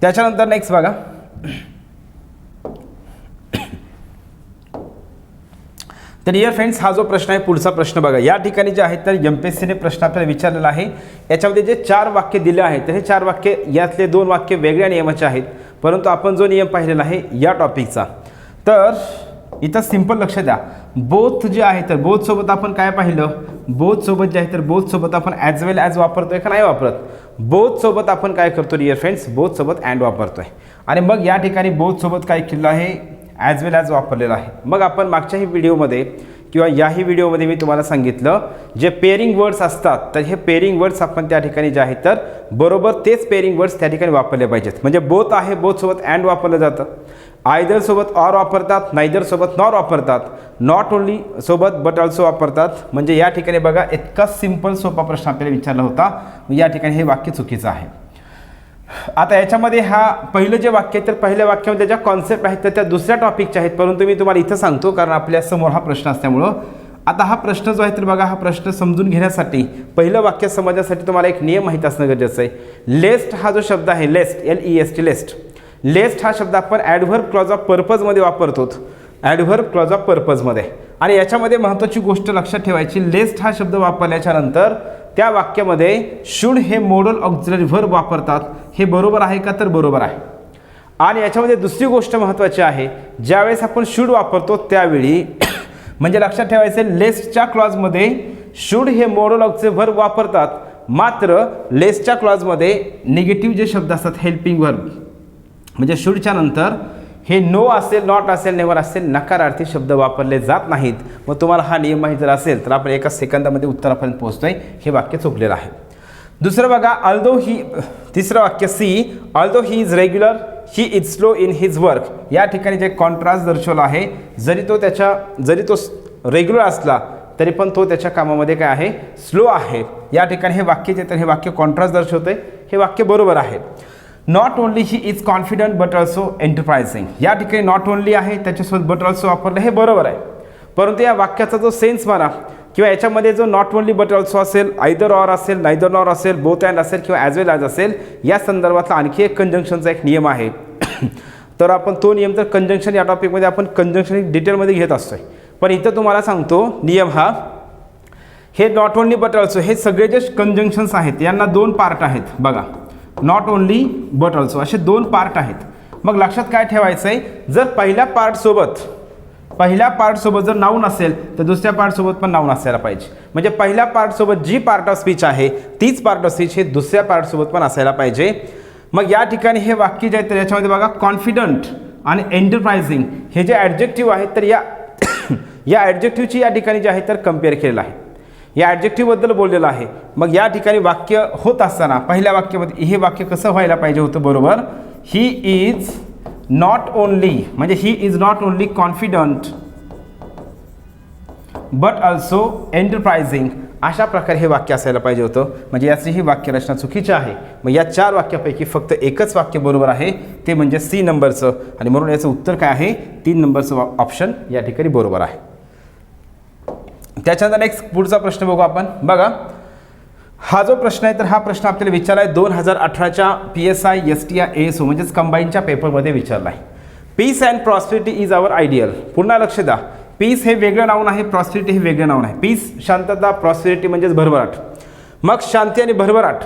त्याच्यानंतर नेक्स्ट बघा, तर डिअर फ्रेंड्स हा जो प्रश्न आहे पुढचा प्रश्न बघा. या ठिकाणी जे आहे तर MPSCने प्रश्न आपल्याला विचारलेला आहे. याच्यामध्ये जे 4 वाक्य दिले आहेत तर हे 4 वाक्य यातले 2 वाक्य वेगळ्या नियमाचे आहेत, परंतु आपण जो नियम पाहिलेला आहे या टॉपिकचा, तर इथं सिंपल लक्ष द्या. बोथ जे आहे तर बोथ सोबत आपण काय पाहिलं, बोथ सोबत जे आहे तर बोथ सोबत आपण ॲज वेल ॲज वापरतोय का नाही वापरत. बोथ सोबत आपण काय करतो डिअर फ्रेंड्स, बोथ सोबत अँड वापरतोय. आणि मग या ठिकाणी बोथ सोबत काय केलं आहे, ॲज वेल ॲज वापरलेला आहे. मग आपण मागच्याही व्हिडिओमध्ये किंवा याही व्हिडिओमध्ये मी तुम्हाला सांगितलं जे पेअरिंग वर्ड्स असतात तर हे पेअरिंग वर्ड्स आपण त्या ठिकाणी जे आहे तर बरोबर तेच पेअरिंग वर्ड्स त्या ठिकाणी वापरले पाहिजेत. म्हणजे बोथ आहे, बोथ सोबत अँड वापरलं जातं, आयदर सोबत ऑर वापरतात, नायदर सोबत नॉर वापरतात, नॉट ओनली सोबत बट ऑल्सो वापरतात. म्हणजे या ठिकाणी बघा इतका सिंपल सोपा प्रश्न आपल्याला विचारला होता, या ठिकाणी हे वाक्य चुकीचं आहे. आता याच्यामध्ये हा पहिलं जे वाक्य आहे तर पहिल्या वाक्यामध्ये ज्या कॉन्सेप्ट आहेत तर त्या दुसऱ्या टॉपिकच्या आहेत, परंतु मी तुम्हाला इथं सांगतो कारण आपल्या समोर हा प्रश्न असल्यामुळं. आता हा प्रश्न जो आहे तर बघा, हा प्रश्न समजून घेण्यासाठी पहिलं वाक्य समजण्यासाठी तुम्हाला एक नियम माहीत असणं गरजेचं आहे. लेस्ट हा जो शब्द आहे, लेस्ट LEST लेस्ट, लेस्ट हा शब्द आपण ॲडव्हर्ब क्लॉज ऑफ पर्पजमध्ये वापरतो, ॲडव्हर्ब क्लॉज ऑफ पर्पजमध्ये. आणि याच्यामध्ये महत्त्वाची गोष्ट लक्षात ठेवायची, लेस्ट हा शब्द वापरल्याच्या नंतर त्या वाक्यामध्ये शुड हे मोडल ऑक्झिलरी व्हर्ब वापरतात. हे बरोबर आहे का, तर बरोबर आहे. आणि याच्यामध्ये दुसरी गोष्ट महत्त्वाची आहे, ज्यावेळेस आपण शुड वापरतो त्यावेळी म्हणजे लक्षात ठेवायचं लेस्टच्या क्लॉजमध्ये शुड हे मोडल ऑक्झिलरी व्हर्ब वापरतात, मात्र लेस्टच्या क्लॉजमध्ये निगेटिव्ह जे शब्द असतात हेल्पिंग व्हर्ब म्हणजे शुडच्या नंतर हे नो असेल, नॉट असेल, नेव्हर असेल, नकारार्थी शब्द वापरले जात नाहीत. मग तुम्हाला हा नियम माहीत जर असेल तर आपण एका सेकंदामध्ये उत्तरापर्यंत पोहोचतोय. हे वाक्य चुकलेलं आहे. दुसरं बघा, ऑल्दो ही, तिसरं वाक्य see, although he is regular he is slow in his work. या ठिकाणी जे कॉन्ट्रास्ट दर्शवला आहे, जरी तो रेग्युलर असला तरी पण तो त्याच्या कामामध्ये काय आहे, स्लो आहे. या ठिकाणी हे वाक्य जे तर हे वाक्य कॉन्ट्रास्ट दर्शवतंय, हे वाक्य बरोबर आहे. Not only he is confident but also enterprising. या ठिकाणी नॉट ओनली आहे त्याच्यासोबत बट ऑल्सो वापरलं, हे बरोबर आहे. परंतु या वाक्याचा जो सेन्स म्हणा किंवा याच्यामध्ये जो नॉट ओनली बट ऑल्सो असेल, आयदर ऑर असेल, नायदर नॉर असेल, बोथ अँड असेल किंवा ॲज वेल ॲज असेल, या संदर्भातला आणखी एक कंजंक्शनचा एक नियम आहे. तर आपण तो नियम तर कंजंक्शन या टॉपिकमध्ये आपण कंजंक्शन डिटेलमध्ये घेत असतोय, पण इथं तुम्हाला सांगतो नियम हा, हे नॉट ओनली बट ऑल्सो हे सगळे जे कंजंक्शन्स आहेत यांना 2 पार्ट आहेत बघा. नॉट ओनली बट ऑल्सो असे 2 पार्ट आहेत. मग लक्षात काय ठेवायचं आहे, जर पहिल्या पार्टसोबत जर नाऊन असेल तर दुसऱ्या पार्टसोबत पण नाऊन असायला पाहिजे. म्हणजे पहिल्या पार्टसोबत जी पार्ट ऑफ स्पीच आहे तीच पार्ट ऑफ स्पीच हे दुसऱ्या पार्टसोबत पण असायला पाहिजे. मग या ठिकाणी हे वाक्य जे आहे तर याच्यामध्ये बघा कॉन्फिडंट आणि एंटरप्राइजिंग हे जे ॲडजेक्टिव्ह आहेत तर या ॲडजेक्टिव्हची या ठिकाणी जे आहे तर कम्पेअर केलेलं आहे, या ॲडजेक्टिव्हबद्दल बोललेलं आहे. मग या ठिकाणी वाक्य होत असताना पहिल्या वाक्यामध्ये हे वाक्य कसं व्हायला पाहिजे होतं, बरोबर, ही इज नॉट ओनली म्हणजे he is not only confident but also enterprising, अशा प्रकारे हे वाक्य असायला पाहिजे होतं. म्हणजे याची ही वाक्यरचना चुकीची आहे. मग या 4 वाक्यापैकी फक्त एकच वाक्य बरोबर आहे, ते म्हणजे सी नंबरचं, आणि म्हणून याचं उत्तर काय आहे, 3 नंबरचं ऑप्शन या ठिकाणी बरोबर आहे. त्याच्यानंतर नेक्स्ट पुढचा प्रश्न बघू आपण. बघा हा जो प्रश्न आहे तर हा प्रश्न आपल्याला विचारला आहे 2018च्या PSI STI ASO म्हणजेच कंबाईनच्या पेपरमध्ये विचारला आहे. Peace and prosperity is our ideal. पुन्हा लक्ष द्या, पीस हे वेगळं नाऊन आहे, प्रॉस्पेरिटी हे वेगळं नाऊन आहे. पीस शांतता, प्रॉस्पेरिटी म्हणजेच भरभराट. मग शांती आणि भरभराट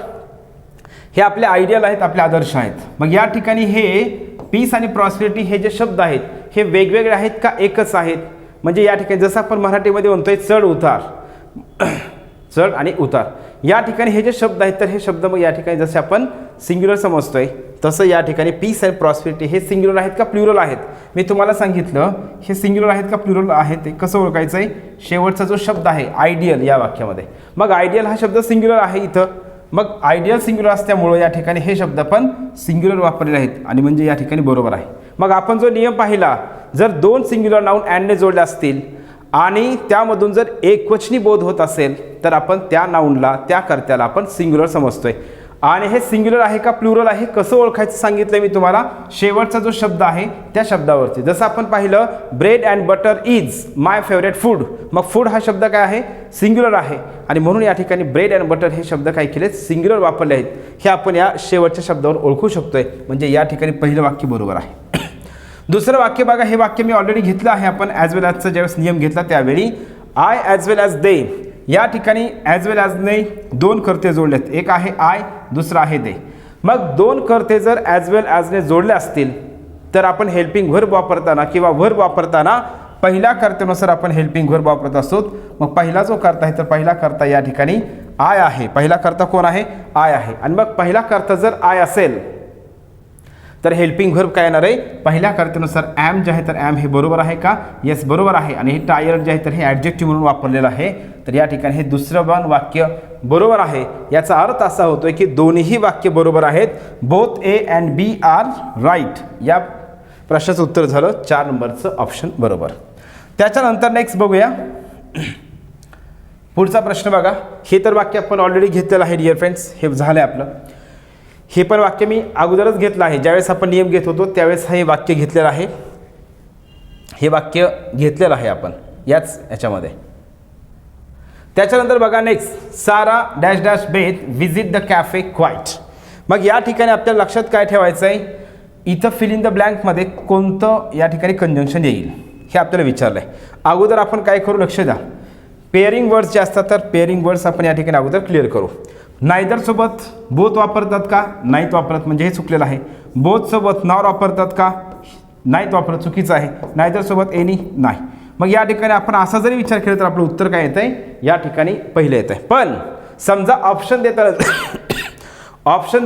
हे आपले आयडियल आहेत, आपले आदर्श आहेत. मग या ठिकाणी हे पीस आणि प्रॉस्पेरिटी हे जे शब्द आहेत हे वेगवेगळे आहेत का एकच आहेत? म्हणजे या ठिकाणी जसं आपण मराठीमध्ये म्हणतोय चढ उतार, चढ आणि उतार, या ठिकाणी हे जे शब्द आहेत तर हे शब्द मग या ठिकाणी जसे आपण सिंग्युलर समजतोय तसं या ठिकाणी पीस आणि प्रॉस्पेरिटी हे सिंग्युलर आहेत का प्लुरल आहेत? मी तुम्हाला सांगितलं हे सिंग्युलर आहेत का प्लुरल आहेत ते कसं ओळखायचं आहे. शेवटचा जो शब्द आहे आयडियल या वाक्यामध्ये, मग आयडियल हा शब्द सिंग्युलर आहे इथं, मग आयडियल सिंग्युलर असल्यामुळं या ठिकाणी हे शब्द पण सिंग्युलर वापरलेले आहेत आणि म्हणजे या ठिकाणी बरोबर आहे. मग आपण जो नियम पाहिला, जर दोन सिंग्युलर नाऊन अँडने जोडले असतील आणि त्यामधून जर एकवचनी बोध होत असेल तर आपण त्या नाऊनला, त्या कर्त्याला आपण सिंग्युलर समजतोय. आणि हे सिंग्युलर आहे का प्लुरल आहे कसं ओळखायचं सांगितलं मी तुम्हाला शेवटचा जो शब्द आहे त्या शब्दावरती. जसं आपण पाहिलं bread and butter is my favourite food, मग फूड हा शब्द काय आहे? सिंग्युलर आहे आणि म्हणून या ठिकाणी ब्रेड अँड बटर हे शब्द काय केले? सिंग्युलर वापरले आहेत. हे आपण या शेवटच्या शब्दावर ओळखू शकतोय. म्हणजे या ठिकाणी पहिलं वाक्य बरोबर आहे. दुसरं वाक्य बघा, हे वाक्य मी ऑलरेडी घेतलं आहे आपण ॲज वेल ॲजचा ज्यावेळेस नियम घेतला त्यावेळी. I as well as they, या ठिकाणी ॲज वेल ॲजने दोन कर्ते जोडलेत, एक आहे आय, दुसरं आहे दे. मग दोन कर्ते जर ॲज वेल ॲजने जोडले असतील तर आपण हेल्पिंग व्हर्ब वापरताना किंवा व्हर्ब वापरताना पहिल्या कर्त्यानुसार आपण हेल्पिंग व्हर्ब वापरत असतो. मग पहिला जो कर्ता आहे तर पहिला कर्ता या ठिकाणी आय आहे. पहिला कर्ता कोण आहे? आय आहे. आणि मग पहिला कर्ता जर आय असेल तर हेल्पिंग व्हर्ब काय येणार आहे? पहिल्या कर्त्यानुसार ॲम जे आहे तर ॲम हे बरोबर आहे का? येस बरोबर आहे. आणि हे टायर्ड जे आहे तर हे ॲडजेक्टिव्ह म्हणून वापरलेलं आहे. तर या ठिकाणी हे दुसरं पण वाक्य बरोबर आहे. याचा अर्थ असा होतोय की दोन्ही वाक्य बरोबर आहेत. Both A and B are right. या प्रश्नाचं उत्तर झालं 4 नंबरचं ऑप्शन बरोबर. त्याच्यानंतर नेक्स्ट बघूया पुढचा प्रश्न बघा. हे तर वाक्य आपण ऑलरेडी घेतलेलं आहे डिअर फ्रेंड्स, हे झालं आहे आपलं. हे पण वाक्य मी अगोदरच घेतलं आहे, ज्यावेळेस आपण नियम घेत होतो त्यावेळेस हे वाक्य घेतलेलं आहे. हे वाक्य घेतलेलं आहे आपण याच्यामध्ये. त्याच्यानंतर बघा next, Sarah dash dash Beth visit the cafe quite. मग या ठिकाणी आपल्याला लक्षात काय ठेवायचं आहे? इथं फिल इन द ब्लँकमध्ये कोणतं या ठिकाणी कंजंक्शन येईल हे आपल्याला विचारलं आहे. अगोदर आपण काय करू, लक्ष द्या. पेअरिंग वर्ड्स जे असतात तर पेअरिंग वर्ड्स आपण या ठिकाणी अगोदर क्लिअर करू. नायदर सोबत बोथ वापरतात का? नाहीत वापरत, म्हणजे हे चुकलेलं आहे. बोथ सोबत नॉर वापरतात का? नाहीत वापरत, चुकीचं आहे. नायदर सोबत एनी नाही. मग या ठिकाणी आपण असा जरी विचार केला तर आपलं उत्तर काय येतं आहे? या ठिकाणी पहिलं येतं आहे. पण समजा ऑप्शन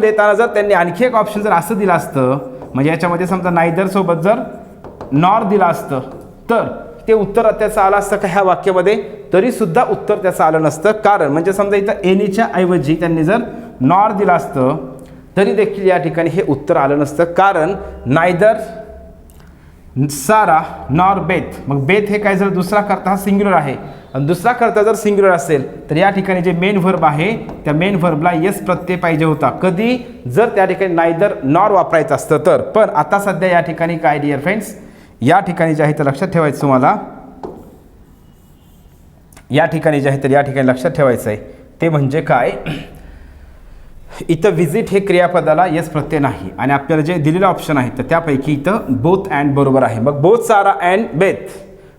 देताना जर त्यांनी आणखी एक ऑप्शन जर असं दिलं असतं, म्हणजे याच्यामध्ये समजा नायदर सोबत जर नॉर दिलं असतं तर ते उत्तर त्याचं आलं असतं का ह्या वाक्यामध्ये? तरी सुद्धा उत्तर त्याचं आलं नसतं. कारण म्हणजे समजा इथं एनीच्या ऐवजी त्यांनी जर नॉर दिलं असतं तरी देखील या ठिकाणी हे उत्तर आलं नसतं. कारण नायदर सारा नॉर बेथ, मग बेथ हे काय जर दुसरा कर्ता हा सिंग्युलर आहे आणि दुसरा कर्ता जर सिंग्युलर असेल तर या ठिकाणी जे मेन व्हर्ब आहे त्या मेन व्हर्बला येस प्रत्यय पाहिजे होता. कधी? जर त्या ठिकाणी नायदर नॉर वापरायचं असतं तर. पण आता सध्या या ठिकाणी काय डिअर फ्रेंड्स, या ठिकाणी जे आहे तर लक्षात ठेवायचं तुम्हाला, या ठिकाणी जे आहे तर या ठिकाणी लक्षात ठेवायचं आहे ते म्हणजे काय, इथं विजिट हे क्रियापदाला येस प्रत्यय नाही आणि आपल्याला जे दिलेलं ऑप्शन आहे तर त्यापैकी इथं बोथ अँड बरोबर आहे. मग बोथ सारा अँड बेथ,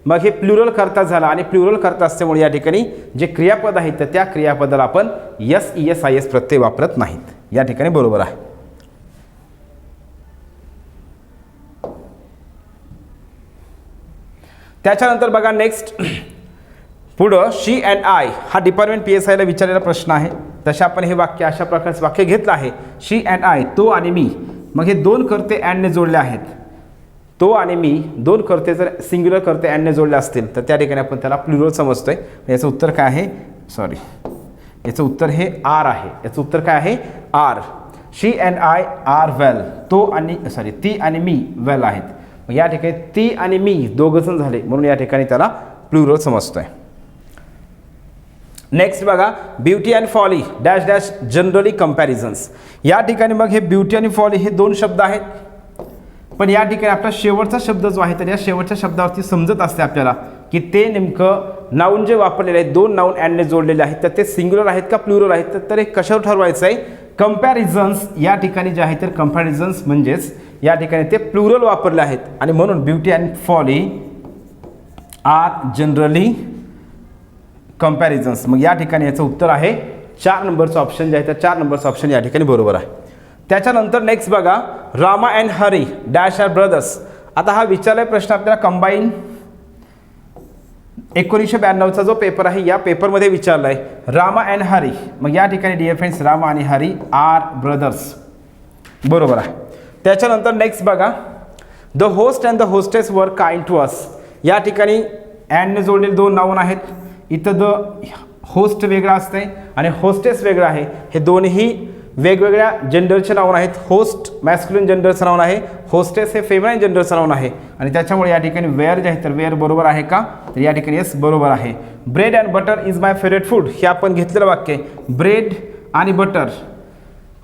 मग हे प्लुरल कर्ता झाला आणि प्लुरल कर्ता असल्यामुळे या ठिकाणी जे क्रियापद आहेत तर त्या क्रियापदाला आपण यस ES IS प्रत्यय वापरत नाहीत. या ठिकाणी बरोबर आहे. त्याच्यानंतर बघा नेक्स्ट पुढं शी अँड आय हा डिपार्टमेंट PSIला विचारलेला प्रश्न आहे. तशा आपण हे वाक्य अशा प्रकारचं वाक्य घेतलं आहे, शी अँड आय, तो आणि मी. मग हे दोन कर्ते अँडने जोडले आहेत. तो आणि मी दोन कर्ते जर सिंग्युलर कर्ते अँडने जोडले असतील तर त्या ठिकाणी आपण त्याला प्लुरल समजतोय. याचं उत्तर काय आहे? याचं उत्तर हे आर आहे. याचं उत्तर काय आहे? Are. She and I are well. ती आणि मी वेल आहेत. मग या ठिकाणी ती आणि मी दोघंजण झाले म्हणून या ठिकाणी त्याला प्लुरल समजतोय. नेक्स्ट बघा, beauty and folly dash dash generally comparisons. या ठिकाणी मग हे ब्युटी आणि फॉली हे दोन शब्द आहेत. पण या ठिकाणी आपला शेवटचा शब्द जो आहे तर या शेवटच्या शब्दावरती समजत असते आपल्याला की ते नेमकं नाऊन जे वापरलेले आहेत, दोन नाऊन अँडने जोडलेले आहेत तर ते सिंग्युलर आहेत का प्लुरल आहेत. तर हे कशावर ठरवायचं आहे? कम्पॅरिझन्स. या ठिकाणी जे आहे तर कम्पॅरिझन्स म्हणजेच या ठिकाणी ते प्लुरल वापरले आहेत आणि म्हणून beauty and folly are generally comparisons. मग या ठिकाणी याचं उत्तर आहे 4 नंबरचं ऑप्शन जे आहे तर 4 नंबरचं ऑप्शन या ठिकाणी बरोबर आहे. त्याच्यानंतर नेक्स्ट बघा, Rama and Hari dash are brothers. आता हा विचारलाय प्रश्न आपल्याला कंबाईन 1992चा जो पेपर आहे या पेपरमध्ये विचारलाय रामा अँड हरी. मग या ठिकाणी डिअर फ्रेंड्स रामा आणि हरी आर ब्रदर्स बरोबर आहे. त्याच्यानंतर नेक्स्ट बघा, the host and the hostess were kind to us. या ठिकाणी अँडने जोडलेले 2 नाऊन आहेत. इथं द होस्ट वेगळा असतंय आणि होस्टेस वेगळं आहे. हे दोन्ही वेगवेगळ्या जेंडरचे नाऊन आहेत. होस्ट मॅस्क्युलिन जेंडरचं नाऊन आहे, होस्टेस हे फेमिनाईन जेंडरचं नाऊन आहे. आणि त्याच्यामुळे या ठिकाणी वेअर जे आहे तर वेअर बरोबर आहे का, तर या ठिकाणी येस बरोबर आहे. Bread and butter is my favourite food. हे आपण घेतलेलं वाक्य ब्रेड आणि बटर,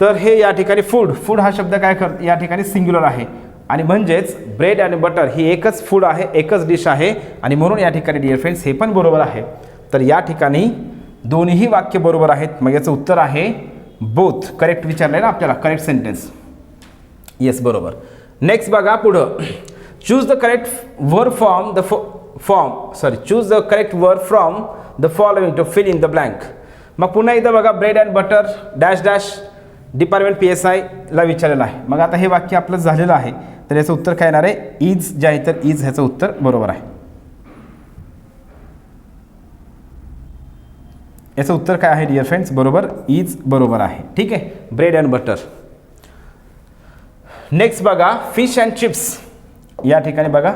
तर हे या ठिकाणी फूड हा शब्द काय करतो या ठिकाणी सिंग्युलर आहे आणि म्हणजेच ब्रेड आणि बटर ही एकच फूड आहे, एकच डिश आहे आणि म्हणून या ठिकाणी डिअर फ्रेंड्स हे पण बरोबर आहे. तर या ठिकाणी दोन्ही वाक्य बरोबर आहेत. मग याचं उत्तर आहे बोथ. करेक्ट विचारलंय ना आपल्याला, करेक्ट सेंटेन्स. येस बरोबर. नेक्स्ट बघा पुढं, choose the correct word choose the correct word from the following to fill in the blank. मग पुन्हा इथं बघा bread and butter dash dash department PSI ला विचारलेलं आहे. मग आता हे वाक्य आपलं झालेलं आहे तर याचं उत्तर काय येणार आहे, इज जे आहे तर इज ह्याचं उत्तर बरोबर आहे. याचं उत्तर काय आहे डिअर फ्रेंड्स, बरोबर इज बरोबर आहे. ठीक आहे, ब्रेड अँड बटर. नेक्स्ट बघा, फिश अँड चिप्स. या ठिकाणी बघा,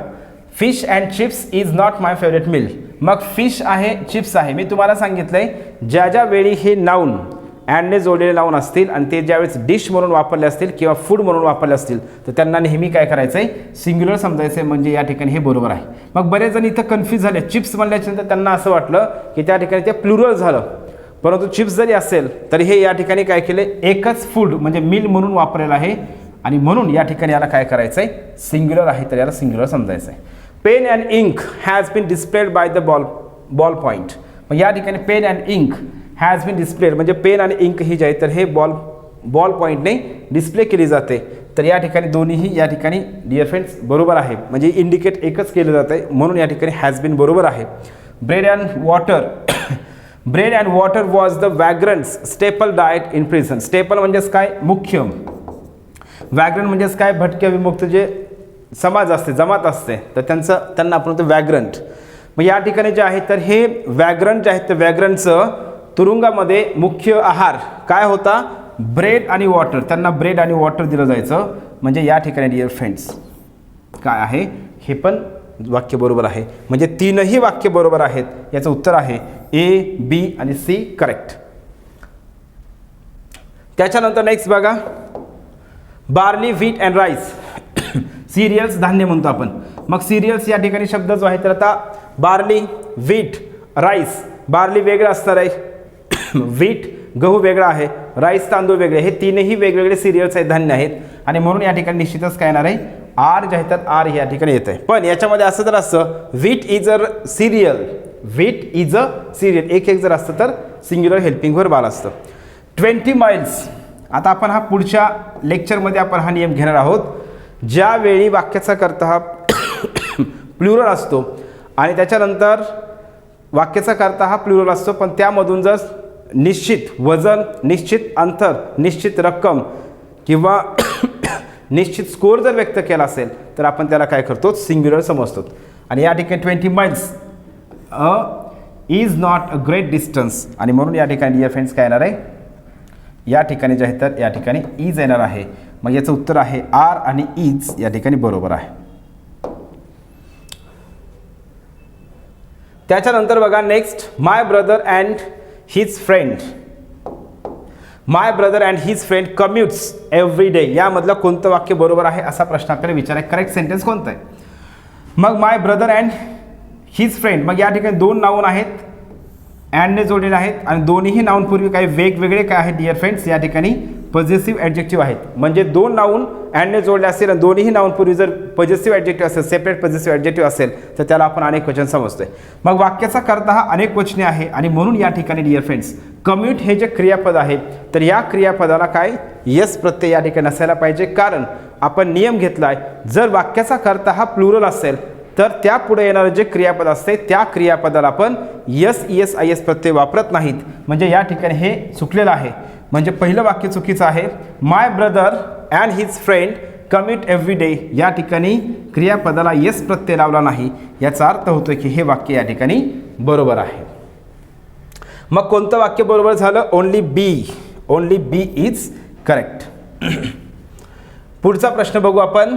fish and chips is not my favourite meal. मग फिश आहे, चिप्स आहे. मी तुम्हाला सांगितलंय ज्या ज्या वेळी हे नाऊन अँडने जोडलेले नाऊन असतील आणि ते ज्यावेळेस डिश म्हणून वापरले असतील किंवा फूड म्हणून वापरले असतील तर त्यांना नेहमी काय करायचं आहे, सिंग्युलर समजायचं आहे. म्हणजे या ठिकाणी हे बरोबर आहे. मग बरेच जण इथं कन्फ्यूज झाले. चिप्स म्हणल्याच्यानंतर त्यांना असं वाटलं की त्या ठिकाणी ते प्लुरल झालं, परंतु चिप्स जरी असेल तरी हे या ठिकाणी काय केले, एकच फूड म्हणजे मील म्हणून वापरलेलं आहे आणि म्हणून या ठिकाणी याला काय करायचं आहे, सिंग्युलर आहे तर याला सिंग्युलर समजायचं आहे. Pen and ink has been displayed by the ball point. मग या ठिकाणी pen and ink has been displayed म्हणजे पेन आणि इंक ही जी आहे तर हे बॉल पॉईंटने डिस्प्ले केली जाते. तर या ठिकाणी दोन्हीही या ठिकाणी डिअर फ्रेंड्स बरोबर आहे. म्हणजे इंडिकेट एकच केलं जातं आहे म्हणून या ठिकाणी हॅज बीन बरोबर आहे. Bread and water was the vagrant's staple diet in prison. Staple म्हणजेच काय, मुख्य. वॅग्रंट म्हणजेच काय, भटक्या विमुक्त जे समाज असते, जमात असते तर त्यांना आपण म्हणतो वॅग्रंट. मग या ठिकाणी जे आहे तर हे वॅग्रंट जे आहेत तर वॅग्रंटचं तुरुंगामध्ये मुख्य आहार काय होता, ब्रेड आणि वॉटर. त्यांना ब्रेड आणि वॉटर दिलं जायचं. म्हणजे या ठिकाणी डिअर फ्रेंड्स काय आहे, हे पण वाक्य बरोबर आहे. म्हणजे तीनही वाक्य बरोबर आहेत. याचं उत्तर आहे A, B आणि C करेक्ट. त्याच्यानंतर नेक्स्ट बघा, barley, wheat and rice. Serials धान्य म्हणतो आपण. मग सिरियल्स या ठिकाणी शब्द जो आहे तर आता बार्ली, व्हीट, राईस. बार्ली वेगळं असणार आहे, व्हीट गहू वेगळा आहे, राईस तांदूळ वेगळे. हे तीनही वेगवेगळे सिरियल्स आहेत, धान्य आहेत आणि म्हणून या ठिकाणी निश्चितच काय येणार आहे, आर जे आहे तर आर या ठिकाणी येत आहे. पण याच्यामध्ये असं जर असतं wheat is a serial, wheat is a serial एक जर असतं तर सिंग्युलर हेल्पिंग वर्ब आलं असतं. 20 माइल्स. आता आपण हा पुढच्या लेक्चरमध्ये आपण हा नियम घेणार आहोत. ज्यावेळी वाक्याचा कर्ता हा प्लुरल असतो आणि त्याच्यानंतर वाक्याचा कर्ता हा प्लुरल असतो पण त्यामधून जर निश्चित वजन, निश्चित अंतर, निश्चित रक्कम किंवा निश्चित स्कोर जर व्यक्त केला असेल तर आपण त्याला काय करतो, सिंग्युलर समजतो. आणि या ठिकाणी 20 miles is not a great distance आणि म्हणून या ठिकाणी डिअर फ्रेंड्स काय येणार आहे, या ठिकाणी जे आहे तर या ठिकाणी इज येणार आहे. मग याचं उत्तर आहे आर आणि इज या ठिकाणी बरोबर आहे. त्याच्यानंतर बघा next, my brother and his friend. My brother and his friend commutes every day. यामधलं कोणतं वाक्य बरोबर आहे असा प्रश्न आपल्याला विचारायचा. करेक्ट सेंटेन्स कोणतं आहे. मग माय ब्रदर अँड हिज फ्रेंड. मग या ठिकाणी 2 नाऊन आहेत, अँडने जोडलेले आहेत आणि दोन्हीही नाऊनपूर्वी काही वेगवेगळे काय आहेत डिअर फ्रेंड्स, या ठिकाणी पॉझिटिव्ह ॲडजेक्टिव्ह आहेत. म्हणजे 2 नाऊन अँडने जोडले असेल आणि दोन्ही नाऊनपूर्वी जर पॉझिटिव्ह ॲडजेक्टिव्ह असेल, सेपरेट पॉझिटिव्ह ॲडजेक्टिव्ह असेल तर त्याला आपण अनेक वचन समजतोय. मग वाक्याचा कर्ता हा अनेक वचने आहे आणि म्हणून या ठिकाणी डिअर फ्रेंड्स कम्युट हे जे क्रियापद आहे तर या क्रियापदाला काय, यस प्रत्यय या ठिकाणी असायला पाहिजे. कारण आपण नियम घेतलाय जर वाक्याचा कर्ता हा प्लुरल असेल तर त्या पुढे येणारं जे क्रियापद असते त्या क्रियापदाला आपण यस ES IS प्रत्यय वापरत नाहीत. म्हणजे या ठिकाणी हे चुकलेलं आहे. म्हणजे पहिलं वाक्य चुकीचं आहे. My brother and his friend commit every day. या ठिकाणी क्रियापदाला यस प्रत्यय लावला नाही. याचा अर्थ होतो की हे वाक्य या ठिकाणी बरोबर आहे. मग कोणतं वाक्य बरोबर झालं? Only B is correct. पुढचा प्रश्न बघू आपण.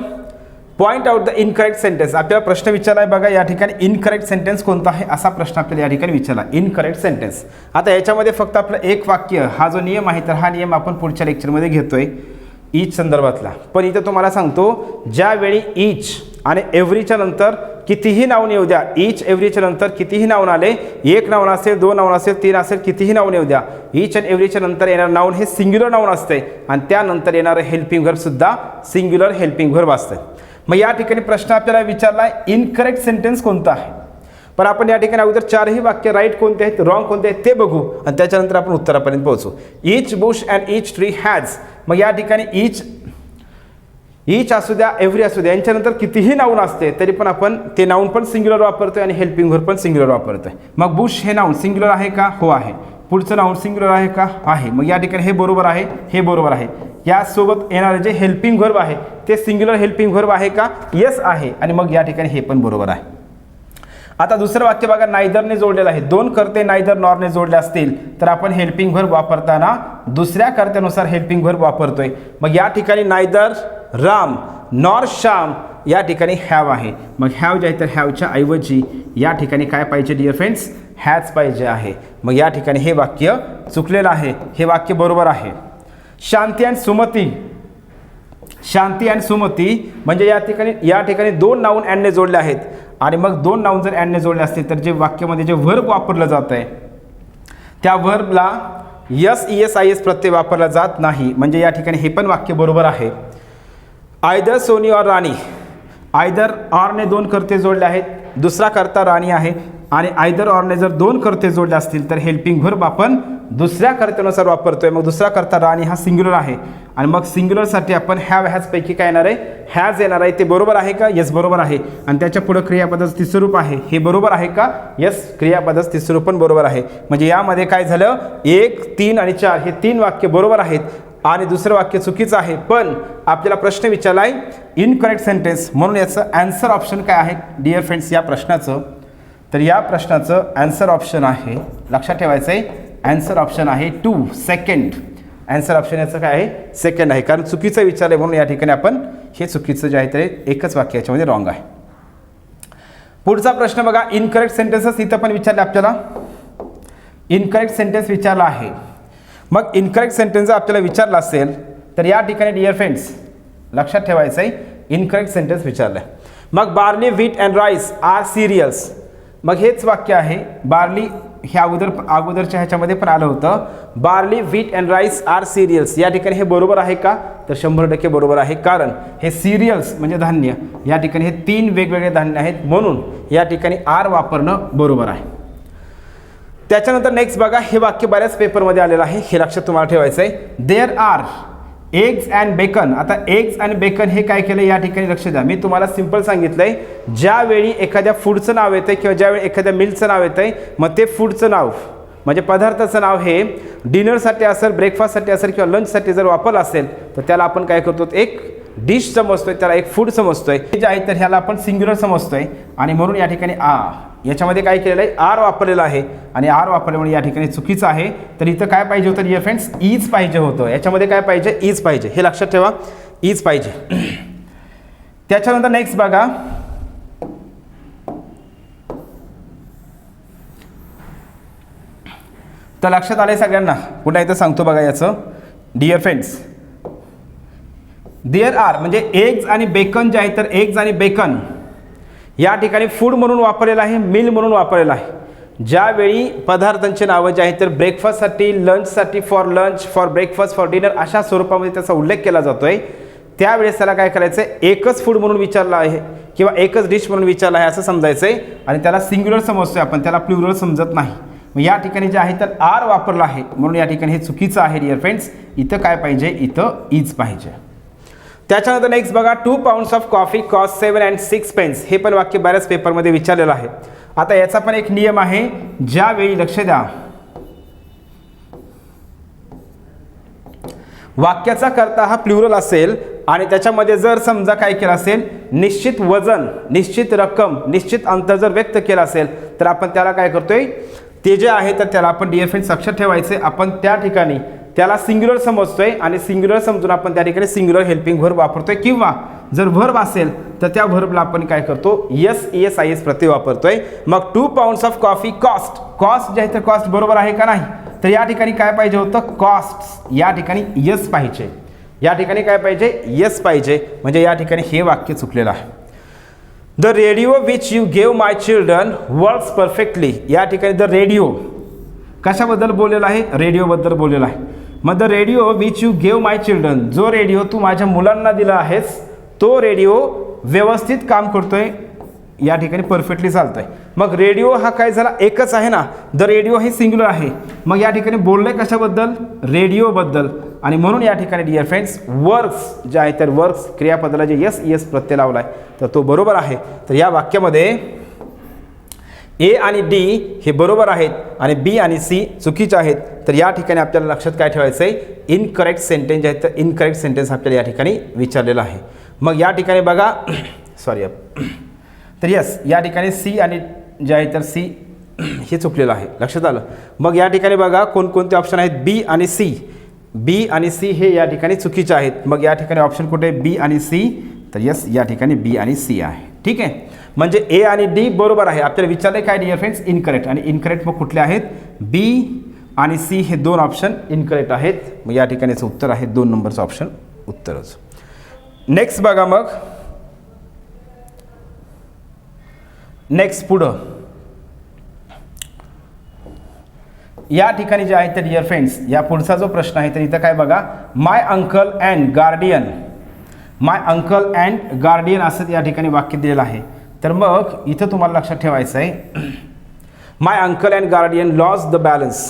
Point out the incorrect sentence. आपल्याला प्रश्न विचारला आहे बघा, या ठिकाणी इनकरेक्ट सेंटेन्स कोणता आहे असा प्रश्न आपल्याला या ठिकाणी विचारला. Incorrect sentence. आता याच्यामध्ये फक्त आपलं एक वाक्य, हा जो नियम आहे तर हा नियम आपण पुढच्या लेक्चरमध्ये घेतोय ईच संदर्भातला. पण इथं तुम्हाला सांगतो, ज्यावेळी ईच आणि एव्हरीच्या नंतर कितीही नाऊन येऊ द्या, ईच एव्हरीच्या नंतर कितीही नाऊन आले, एक नाऊन असेल, दोन नाऊन असेल, तीन असेल, कितीही नाऊन येऊ द्या, ईच आणि एव्हरीच्या नंतर येणारं नाऊन हे सिंग्युलर नाऊन असते आणि त्यानंतर येणारं हेल्पिंग व्हर्ब सुद्धा सिंग्युलर हेल्पिंग व्हर्ब असते. मग या ठिकाणी प्रश्न आपल्याला विचारला आहे इनकरेक्ट सेंटेन्स कोणता आहे. पण आपण या ठिकाणी अगोदर चारही वाक्य राईट कोणते आहेत, रॉंग कोणते आहेत ते बघू आणि त्याच्यानंतर आपण उत्तरापर्यंत पोहोचू. Each Bush and each tree has. मग या ठिकाणी ईच असू द्या, एव्हरी असू द्या, यांच्यानंतर कितीही नाऊन असते तरी पण आपण ते नाऊन पण सिंग्युलर वापरतोय आणि हेल्पिंग व्हर्ब पण सिंग्युलर वापरतोय. मग बुश हे नाऊन सिंग्युलर आहे का? हो आहे. पुढचं नाऊन सिंग्युलर आहे का? आहे. मग या ठिकाणी हे बरोबर आहे, हे बरोबर आहे. यासोबत येणारे जे हेल्पिंग व्हर्ब आहे ते सिंग्युलर हेल्पिंग व्हर्ब आहे का? येस आहे. आणि मग या ठिकाणी हे पण बरोबर आहे. आता दुसरं वाक्य बघा, नायदरने जोडलेलं आहे. दोन कर्ते नायदर नॉरने जोडले असतील तर आपण हेल्पिंग व्हर्ब वापरताना दुसऱ्या कर्त्यानुसार हेल्पिंग व्हर्ब वापरतोय. मग या ठिकाणी नायदर राम नॉर श्याम या ठिकाणी हॅव आहे. मग हॅव जे आहे तर हॅवच्या ऐवजी या ठिकाणी काय पाहिजे डिअर फ्रेंड्स? हॅज पाहिजे आहे. मग या ठिकाणी हे वाक्य चुकलेलं आहे, हे वाक्य बरोबर आहे. शांती अँड सुमती. शांती अँड सुमती म्हणजे या ठिकाणी दोन नाऊन अँडने जोडले आहेत आणि मग दोन नाऊन जर अँडने जोडले असतील तर जे वाक्यामध्ये जे व्हर्ब वापरलं जात आहे त्या व्हर्बला यस ES IS प्रत्यय वापरला जात नाही. म्हणजे या ठिकाणी हे पण वाक्य बरोबर आहे. आयदर सोनी और राणी. आयदर ऑरने दोन कर्ते जोडले आहेत, दुसरा कर्ता राणी आहे आणि आयदर ऑरने जर दोन कर्ते जोडले असतील तर हेल्पिंग व्हर्ब आपण दुसऱ्या कर्त्यानुसार वापरतोय. मग दुसरा कर्ता राणी हा सिंग्युलर आहे आणि मग सिंग्युलरसाठी आपण हॅव हॅज पैकी काय येणार आहे? हॅज येणार आहे. ते बरोबर आहे का? येस बरोबर आहे. आणि त्याच्या पुढे क्रियापदाचं तिसरं रूप आहे, हे बरोबर आहे का? येस, क्रियापदाचं तिसरं रूप पण बरोबर आहे. म्हणजे यामध्ये काय झालं? 1, 3 आणि 4 हे 3 वाक्य बरोबर आहेत आणि दुसरं वाक्य चुकीचं आहे. पण आपल्याला प्रश्न विचारला आहे इनकरेक्ट सेंटेन्स, म्हणून याचं आन्सर ऑप्शन काय आहे डिअर फ्रेंड्स या प्रश्नाचं? तर या प्रश्नाचं आन्सर ऑप्शन आहे, लक्षात ठेवायचं आहे, आन्सर ऑप्शन आहे 2 सेकंड. आन्सर ऑप्शन याचं काय आहे? सेकंड आहे. कारण चुकीचं विचारलं म्हणून या ठिकाणी आपण हे चुकीचं जे आहे ते एकच वाक्य याच्यामध्ये रॉंग आहे. पुढचा प्रश्न बघा, इनकरेक्ट सेंटेन्सेस इथं पण विचारले आपल्याला. इनकरेक्ट सेंटेन्स विचारला आहे. मग इनकरेक्ट सेंटेन्स जर आपल्याला विचारला असेल तर या ठिकाणी डिअर फ्रेंड्स लक्षात ठेवायचं आहे इनकरेक्ट सेंटेन्स विचारलं आहे. मग barley wheat and rice are cereals. मग हेच वाक्य आहे. बार्ली हे अगोदरच्या ह्याच्यामध्ये पण आलं होतं. Barley wheat and rice are cereals. या ठिकाणी हे बरोबर आहे का? तर 100% बरोबर आहे. कारण हे सिरियल्स म्हणजे धान्य, या ठिकाणी हे 3 वेगवेगळे धान्य आहेत म्हणून या ठिकाणी आर वापरणं बरोबर आहे. त्याच्यानंतर नेक्स्ट बघा, हे वाक्य बऱ्याच पेपरमध्ये आलेलं आहे, हे लक्षात तुम्हाला ठेवायचं आहे. There are eggs and bacon. आता एग्स आणि बेकन हे काय केलं या ठिकाणी लक्ष द्या. मी तुम्हाला सिंपल सांगितलंय, ज्यावेळी एखाद्या फूडचं नाव येतं किंवा ज्यावेळी एखाद्या मिलचं नाव येतंय मग ते फूडचं नाव म्हणजे पदार्थाचं नाव हे डिनरसाठी असेल, ब्रेकफास्टसाठी असेल किंवा लंचसाठी जर वापरलं असेल तर त्याला आपण काय करतो? एक डिश समजतोय, त्याला एक फूड समजतोय. जे आहे तर ह्याला आपण सिंग्युलर समजतोय आणि म्हणून या ठिकाणी याच्यामध्ये काय केलेलं आहे? आर वापरलेलं आहे आणि आर वापरल्यामुळे या ठिकाणी चुकीचं आहे. तर इथं काय पाहिजे होतं डिअर फ्रेंड्स? इज पाहिजे होतं. याच्यामध्ये काय पाहिजे? इज पाहिजे. हे लक्षात ठेवा, इज पाहिजे. त्याच्यानंतर नेक्स्ट बघा, तर लक्षात आलंय सगळ्यांना? पुन्हा इथं सांगतो बघा याचं डिअर फ्रेंड्स. देअर आर म्हणजे एग्ज आणि बेकन जे आहे तर एग्ज आणि बेकन या ठिकाणी फूड म्हणून वापरलेलं आहे, मिल म्हणून वापरलेलं आहे. ज्यावेळी पदार्थांची नावं जे आहेत तर ब्रेकफास्टसाठी, लंचसाठी, for lunch, for breakfast, for dinner अशा स्वरूपामध्ये त्याचा उल्लेख केला जातोय त्यावेळेस त्याला काय करायचं आहे? एकच फूड म्हणून विचारलं आहे किंवा एकच डिश म्हणून विचारलं आहे असं समजायचं आहे आणि त्याला सिंग्युलर समजतोय आपण, त्याला प्लुरल समजत नाही. मग या ठिकाणी जे आहे तर आर वापरला आहे म्हणून या ठिकाणी हे चुकीचं आहे डिअर फ्रेंड्स. इथं काय पाहिजे? इथं इज पाहिजे. त्याच्यानंतर नेक्स्ट बघा 2 pounds of coffee cost 7 and 6 pence. हे पण वाक्य बऱ्याच पेपरमध्ये विचारलेलं आहे. आता याचा पण एक नियम आहे, ज्यावेळी लक्ष द्या वाक्याचा कर्ता हा प्लुरल असेल आणि त्याच्यामध्ये जर समजा काय केलं असेल, निश्चित वजन, निश्चित रक्कम, निश्चित अंतर जर व्यक्त केलं असेल तर आपण त्याला काय करतोय, ते जे आहे तर त्याला आपण डिअर फ्रेंड्स लक्षात ठेवायचे, आपण त्या ठिकाणी त्याला सिंग्युलर समजतोय आणि सिंग्युलर समजून आपण त्या ठिकाणी सिंग्युलर हेल्पिंग व्हर्ब वापरतोय, किंवा जर व्हर्ब असेल तर त्या व्हर्बला आपण काय करतो, एस एस आय एस प्रत्यय वापरतोय. मग 2 pounds of coffee cost, cost जे आहे तर कॉस्ट बरोबर आहे का नाही, तर या ठिकाणी काय पाहिजे होतं, कॉस्ट, या ठिकाणी यस पाहिजे, या ठिकाणी काय पाहिजे, यस पाहिजे, म्हणजे या ठिकाणी हे वाक्य चुकलेलं आहे. The radio which you gave my children works perfectly. या ठिकाणी द रेडिओ कशाबद्दल बोललेला आहे, रेडिओबद्दल बोललेला आहे. मग the radio which you gave my children, जो रेडिओ तू माझ्या मुलांना दिला आहेस तो रेडिओ व्यवस्थित काम करतोय, या ठिकाणी परफेक्टली चालतोय. मग रेडिओ हा काय झाला, एकच आहे ना, द रेडिओ हे सिंग्युलर आहे. मग या ठिकाणी बोललंय कशाबद्दल, रेडिओबद्दल, आणि म्हणून या ठिकाणी डिअर फ्रेंड्स वर्क्स जे आहे तर वर्क्स क्रियापदाला जे यस यस प्रत्यय लावलाय तर तो बरोबर आहे. तर या वाक्यामध्ये ए आणि डी हे बरोबर आहेत आणि बी आणि सी चुकीचे आहेत. तर या ठिकाणी आपल्याला लक्षात काय ठेवायचं आहे, इनकरेक्ट सेंटेन्स जे आहेत तर इनकरेक्ट सेंटेन्स आपल्याला या ठिकाणी विचारलेलं आहे. मग या ठिकाणी बघा सॉरी तर यस या ठिकाणी सी आणि जे आहे तर सी हे चुकलेलं आहे, लक्षात आलं. मग या ठिकाणी बघा कोणकोणते ऑप्शन आहेत, बी आणि सी, बी आणि सी हे या ठिकाणी चुकीचे आहेत. मग या ठिकाणी ऑप्शन कुठे, बी आणि सी, तर यस या ठिकाणी बी आणि सी आहे. ठीक आहे, म्हणजे ए आणि डी बरोबर आहे. आपल्याला विचारलं काय डिअर फ्रेंड्स, इनकरेक्ट, आणि इनकरेक्ट मग कुठले आहेत, बी आणि सी हे दोन ऑप्शन इनकरेक्ट आहेत. मग या ठिकाणीचं उत्तर आहे 2 नंबरचं ऑप्शन उत्तरच. नेक्स्ट बघा, मग नेक्स्ट पुढं या ठिकाणी जे आहे तर डिअर फ्रेंड्स या पुढचा जो प्रश्न आहे तर इथं काय बघा, my uncle and guardian, my uncle and guardian असं या ठिकाणी वाक्य दिलेलं आहे. तर मग इथं तुम्हाला लक्षात ठेवायचं आहे, my uncle and guardian loss the balance.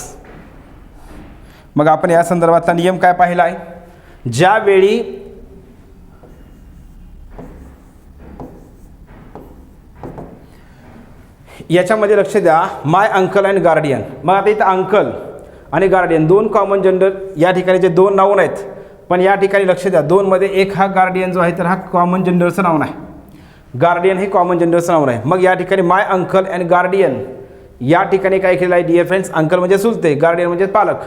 मग आपण या संदर्भातला नियम काय पाहिला आहे, ज्यावेळी याच्यामध्ये लक्ष द्या, माय अंकल अँड गार्डियन. मग आता इथं अंकल आणि गार्डियन दोन कॉमन जेंडर या ठिकाणी जे दोन नाऊन आहेत, पण या ठिकाणी लक्ष द्या दोनमध्ये एक हा गार्डियन जो आहे तर हा कॉमन जेंडरचं नाऊन आहे, गार्डियन हे कॉमन जेंडरचं नाऊन आहे. मग या ठिकाणी माय अंकल अँड गार्डियन या ठिकाणी काय केलं आहे डिअर फ्रेंड्स, अंकल म्हणजे चुलते, गार्डियन म्हणजे पालक.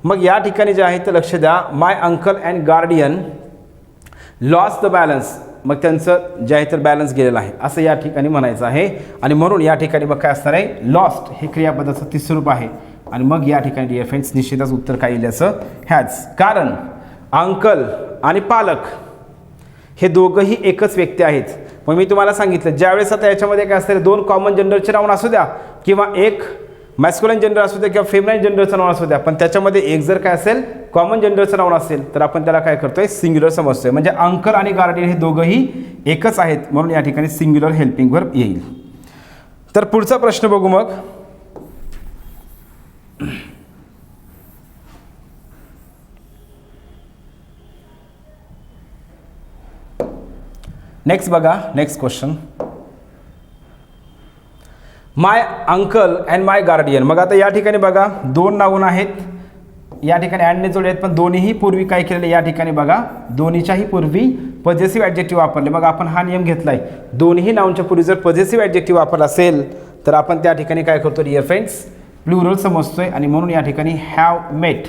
मग या ठिकाणी जे आहे तर लक्ष द्या, my uncle and guardian loss the balance, मग त्यांचं जे आहे तर बॅलन्स गेलेलं आहे असं या ठिकाणी म्हणायचं आहे. आणि म्हणून या ठिकाणी मग काय असणार आहे, लॉस्ट हे क्रियापदाचं तिसरं रूप आहे. आणि मग या ठिकाणी डिअर फ्रेंड्स निश्चितच उत्तर काय येईल असं ह्याच, कारण अंकल आणि पालक हे दोघंही एकच व्यक्ती आहेत. मग मी तुम्हाला सांगितलं ज्यावेळेस आता याच्यामध्ये काय असतं, दोन कॉमन जेंडरचे नाऊन असू द्या किंवा एक मॅस्क्युलाइन जेंडर असू द्या किंवा फेमिनाइन जेंडरचं नाऊन असू द्या, पण त्याच्यामध्ये एक जर काय असेल कॉमन जेंडरचं नाऊन असेल तर आपण त्याला काय करतोय, सिंग्युलर समजतोय. म्हणजे अंकल आणि गार्डियन हे दोघंही एकच आहेत, म्हणून या ठिकाणी सिंग्युलर हेल्पिंग वर्ब येईल. तर पुढचा प्रश्न बघू. मग नेक्स्ट बघा, next question, my uncle and my guardian. मग आता या ठिकाणी बघा दोन नाऊन आहेत, या ठिकाणी अँडने जोडले आहेत, पण दोन्हीही पूर्वी काय केलेले, या ठिकाणी बघा दोन्हीच्याही पूर्वी पॉझेसिव्ह ॲडजेक्टिव्ह वापरले. मग आपण हा नियम घेतलाय, दोन्ही नाऊनच्या पूर्वी जर पॉझेसिव्ह ॲडजेक्टिव्ह वापरला असेल तर आपण त्या ठिकाणी काय करतो डिअर फ्रेंड्स, प्लुरल समजतोय. आणि म्हणून या ठिकाणी हॅव मेट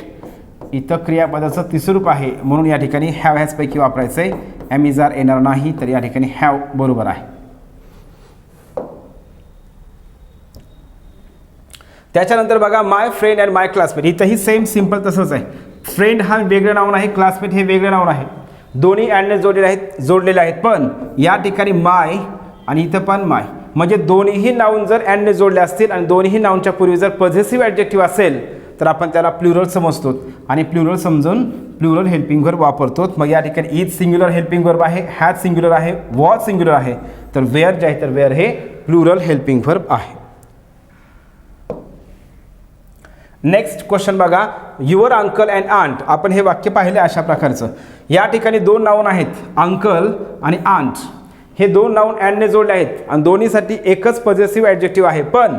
इथं क्रियापदाचं तिसरं रूप आहे, म्हणून या ठिकाणी हॅव ह्याचपैकी वापरायचं आहे, एम इज आर येणार नाही, तर या ठिकाणी हॅव बरोबर आहे. त्याच्यानंतर बघा माय फ्रेंड अँड माय क्लासमेट, इथंही सेम सिम्पल तसंच आहे. फ्रेंड हा वेगळं नाऊन आहे, क्लासमेट हे वेगळं नाऊन आहे, दोन्ही अँडने जोडलेले आहेत, पण या ठिकाणी माय आणि इथं पण माय, म्हणजे दोन्हीही नाऊन जर अँडने जोडले असतील आणि दोन्ही नाऊनच्या पूर्वी जर पॉझेसिव्ह ॲडजेक्टिव्ह असेल तर आपण त्याला प्लुरल समजतो आणि प्लुरल समजून प्लुरल हेल्पिंग वर्ब वापरतो. मग या ठिकाणी इज सिंग्युलर हेल्पिंग वर्ब आहे, हॅज सिंग्युलर आहे, वॉज सिंग्युलर आहे, तर वेअर जे आहे तर वेअर हे प्लुरल हेल्पिंग वर्ब आहे. नेक्स्ट क्वेश्चन बघा, युअर अंकल अँड आंट. आपण हे वाक्य पाहिले अशा प्रकारचं. या ठिकाणी दोन नाऊन आहेत, अंकल आणि आंट. हे दोन नाऊन अँडने जोडले आहेत आणि दोन्हीसाठी एकच पॉझिटिव्ह ॲडजेक्टिव्ह आहे. पण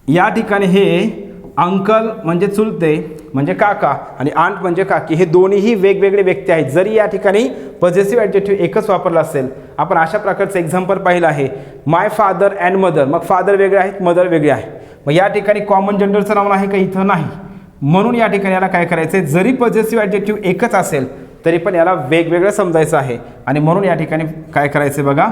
या ठिकाणी हे अंकल म्हणजे चुलते म्हणजे काका आणि आंट म्हणजे काकी, हे दोन्हीही वेगवेगळे व्यक्ती आहेत. जरी या ठिकाणी पॉझिटिव्ह ॲडजेक्टिव्ह एकच वापरला असेल. आपण अशा प्रकारचं एक्झाम्पल पाहिलं आहे, माय फादर अँड मदर. मग फादर वेगळे आहेत, मदर वेगळे आहे. मग या ठिकाणी कॉमन जेंडरचं नाव आहे का, इथं नाही. म्हणून या ठिकाणी याला काय करायचं आहे, जरी पॉझिटिव्ह ॲडजेक्टिव्ह एकच असेल तरी पण याला वेगवेगळं समजायचं आहे. आणि म्हणून या ठिकाणी काय करायचं आहे बघा,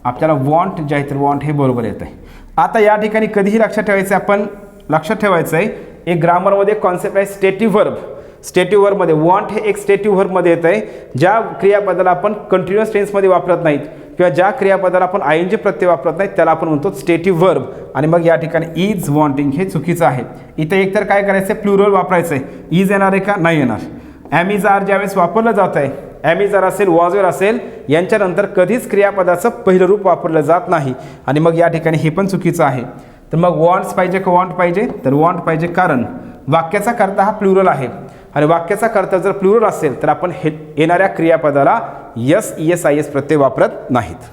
आपल्याला वॉन्ट जे आहे तर वॉन्ट हे बरोबर येतं आहे. आता या ठिकाणी कधीही लक्षात ठेवायचं आहे, आपण लक्षात ठेवायचं आहे एक ग्रामरमध्ये कॉन्सेप्ट आहे स्टेटिव्ह वर्ब. स्टेटिव्ह वर्बमध्ये वॉन्ट हे एक स्टेटिव्ह वर्बमध्ये येतं आहे. ज्या क्रियापदाला आपण कंटिन्युअस टेन्समध्ये वापरत नाहीत किंवा ज्या क्रियापदाला आपण आयएनजी प्रत्यय वापरत नाहीत त्याला आपण म्हणतो स्टेटिव्ह वर्ब. आणि मग या ठिकाणी इज वॉन्टिंग हे चुकीचं आहे. इथं एकतर काय करायचं आहे, प्लुरल वापरायचं आहे. इज येणार आहे का, नाही येणार. ॲम इज आर ज्यावेळेस वापरलं जात आहे, ॲम इज आर असेल, वॉजवर असेल, यांच्यानंतर कधीच क्रियापदाचं पहिलं रूप वापरलं जात नाही. आणि मग या ठिकाणी हे पण चुकीचं आहे. तर मग वॉन्ट्स पाहिजे का वॉन्ट पाहिजे, तर वॉन्ट पाहिजे. कारण वाक्याचा कर्ता हा प्लुरल आहे आणि वाक्याचा कर्ता जर प्लुरल असेल तर आपण हे येणाऱ्या क्रियापदाला यस ES IS प्रत्यय वापरत नाहीत.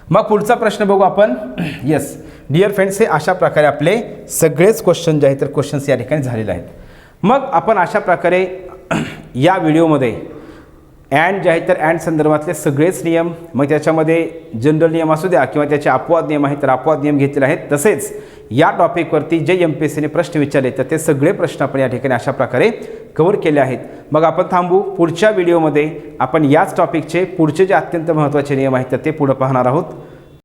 मग पुढचा प्रश्न बघू आपण. येस डिअर फ्रेंड्स, हे अशा प्रकारे आपले सगळेच क्वेश्चन जे आहेत तर क्वेश्चन्स या ठिकाणी झालेले आहेत. मग आपण अशा प्रकारे या व्हिडिओमध्ये अँड जे आहेत तर अँड संदर्भातले सगळेच नियम, मग त्याच्यामध्ये जनरल नियम असू द्या किंवा त्याचे अपवाद नियम आहेत तर अपवाद नियम घेतलेले आहेत. तसेच या टॉपिकवरती जे MPSCने प्रश्न विचारले तर ते सगळे प्रश्न आपण या ठिकाणी अशा प्रकारे कव्हर केले आहेत. मग आपण थांबू. पुढच्या व्हिडिओमध्ये आपण याच टॉपिकचे पुढचे जे अत्यंत महत्त्वाचे नियम आहेत तर ते पुढे पाहणार आहोत.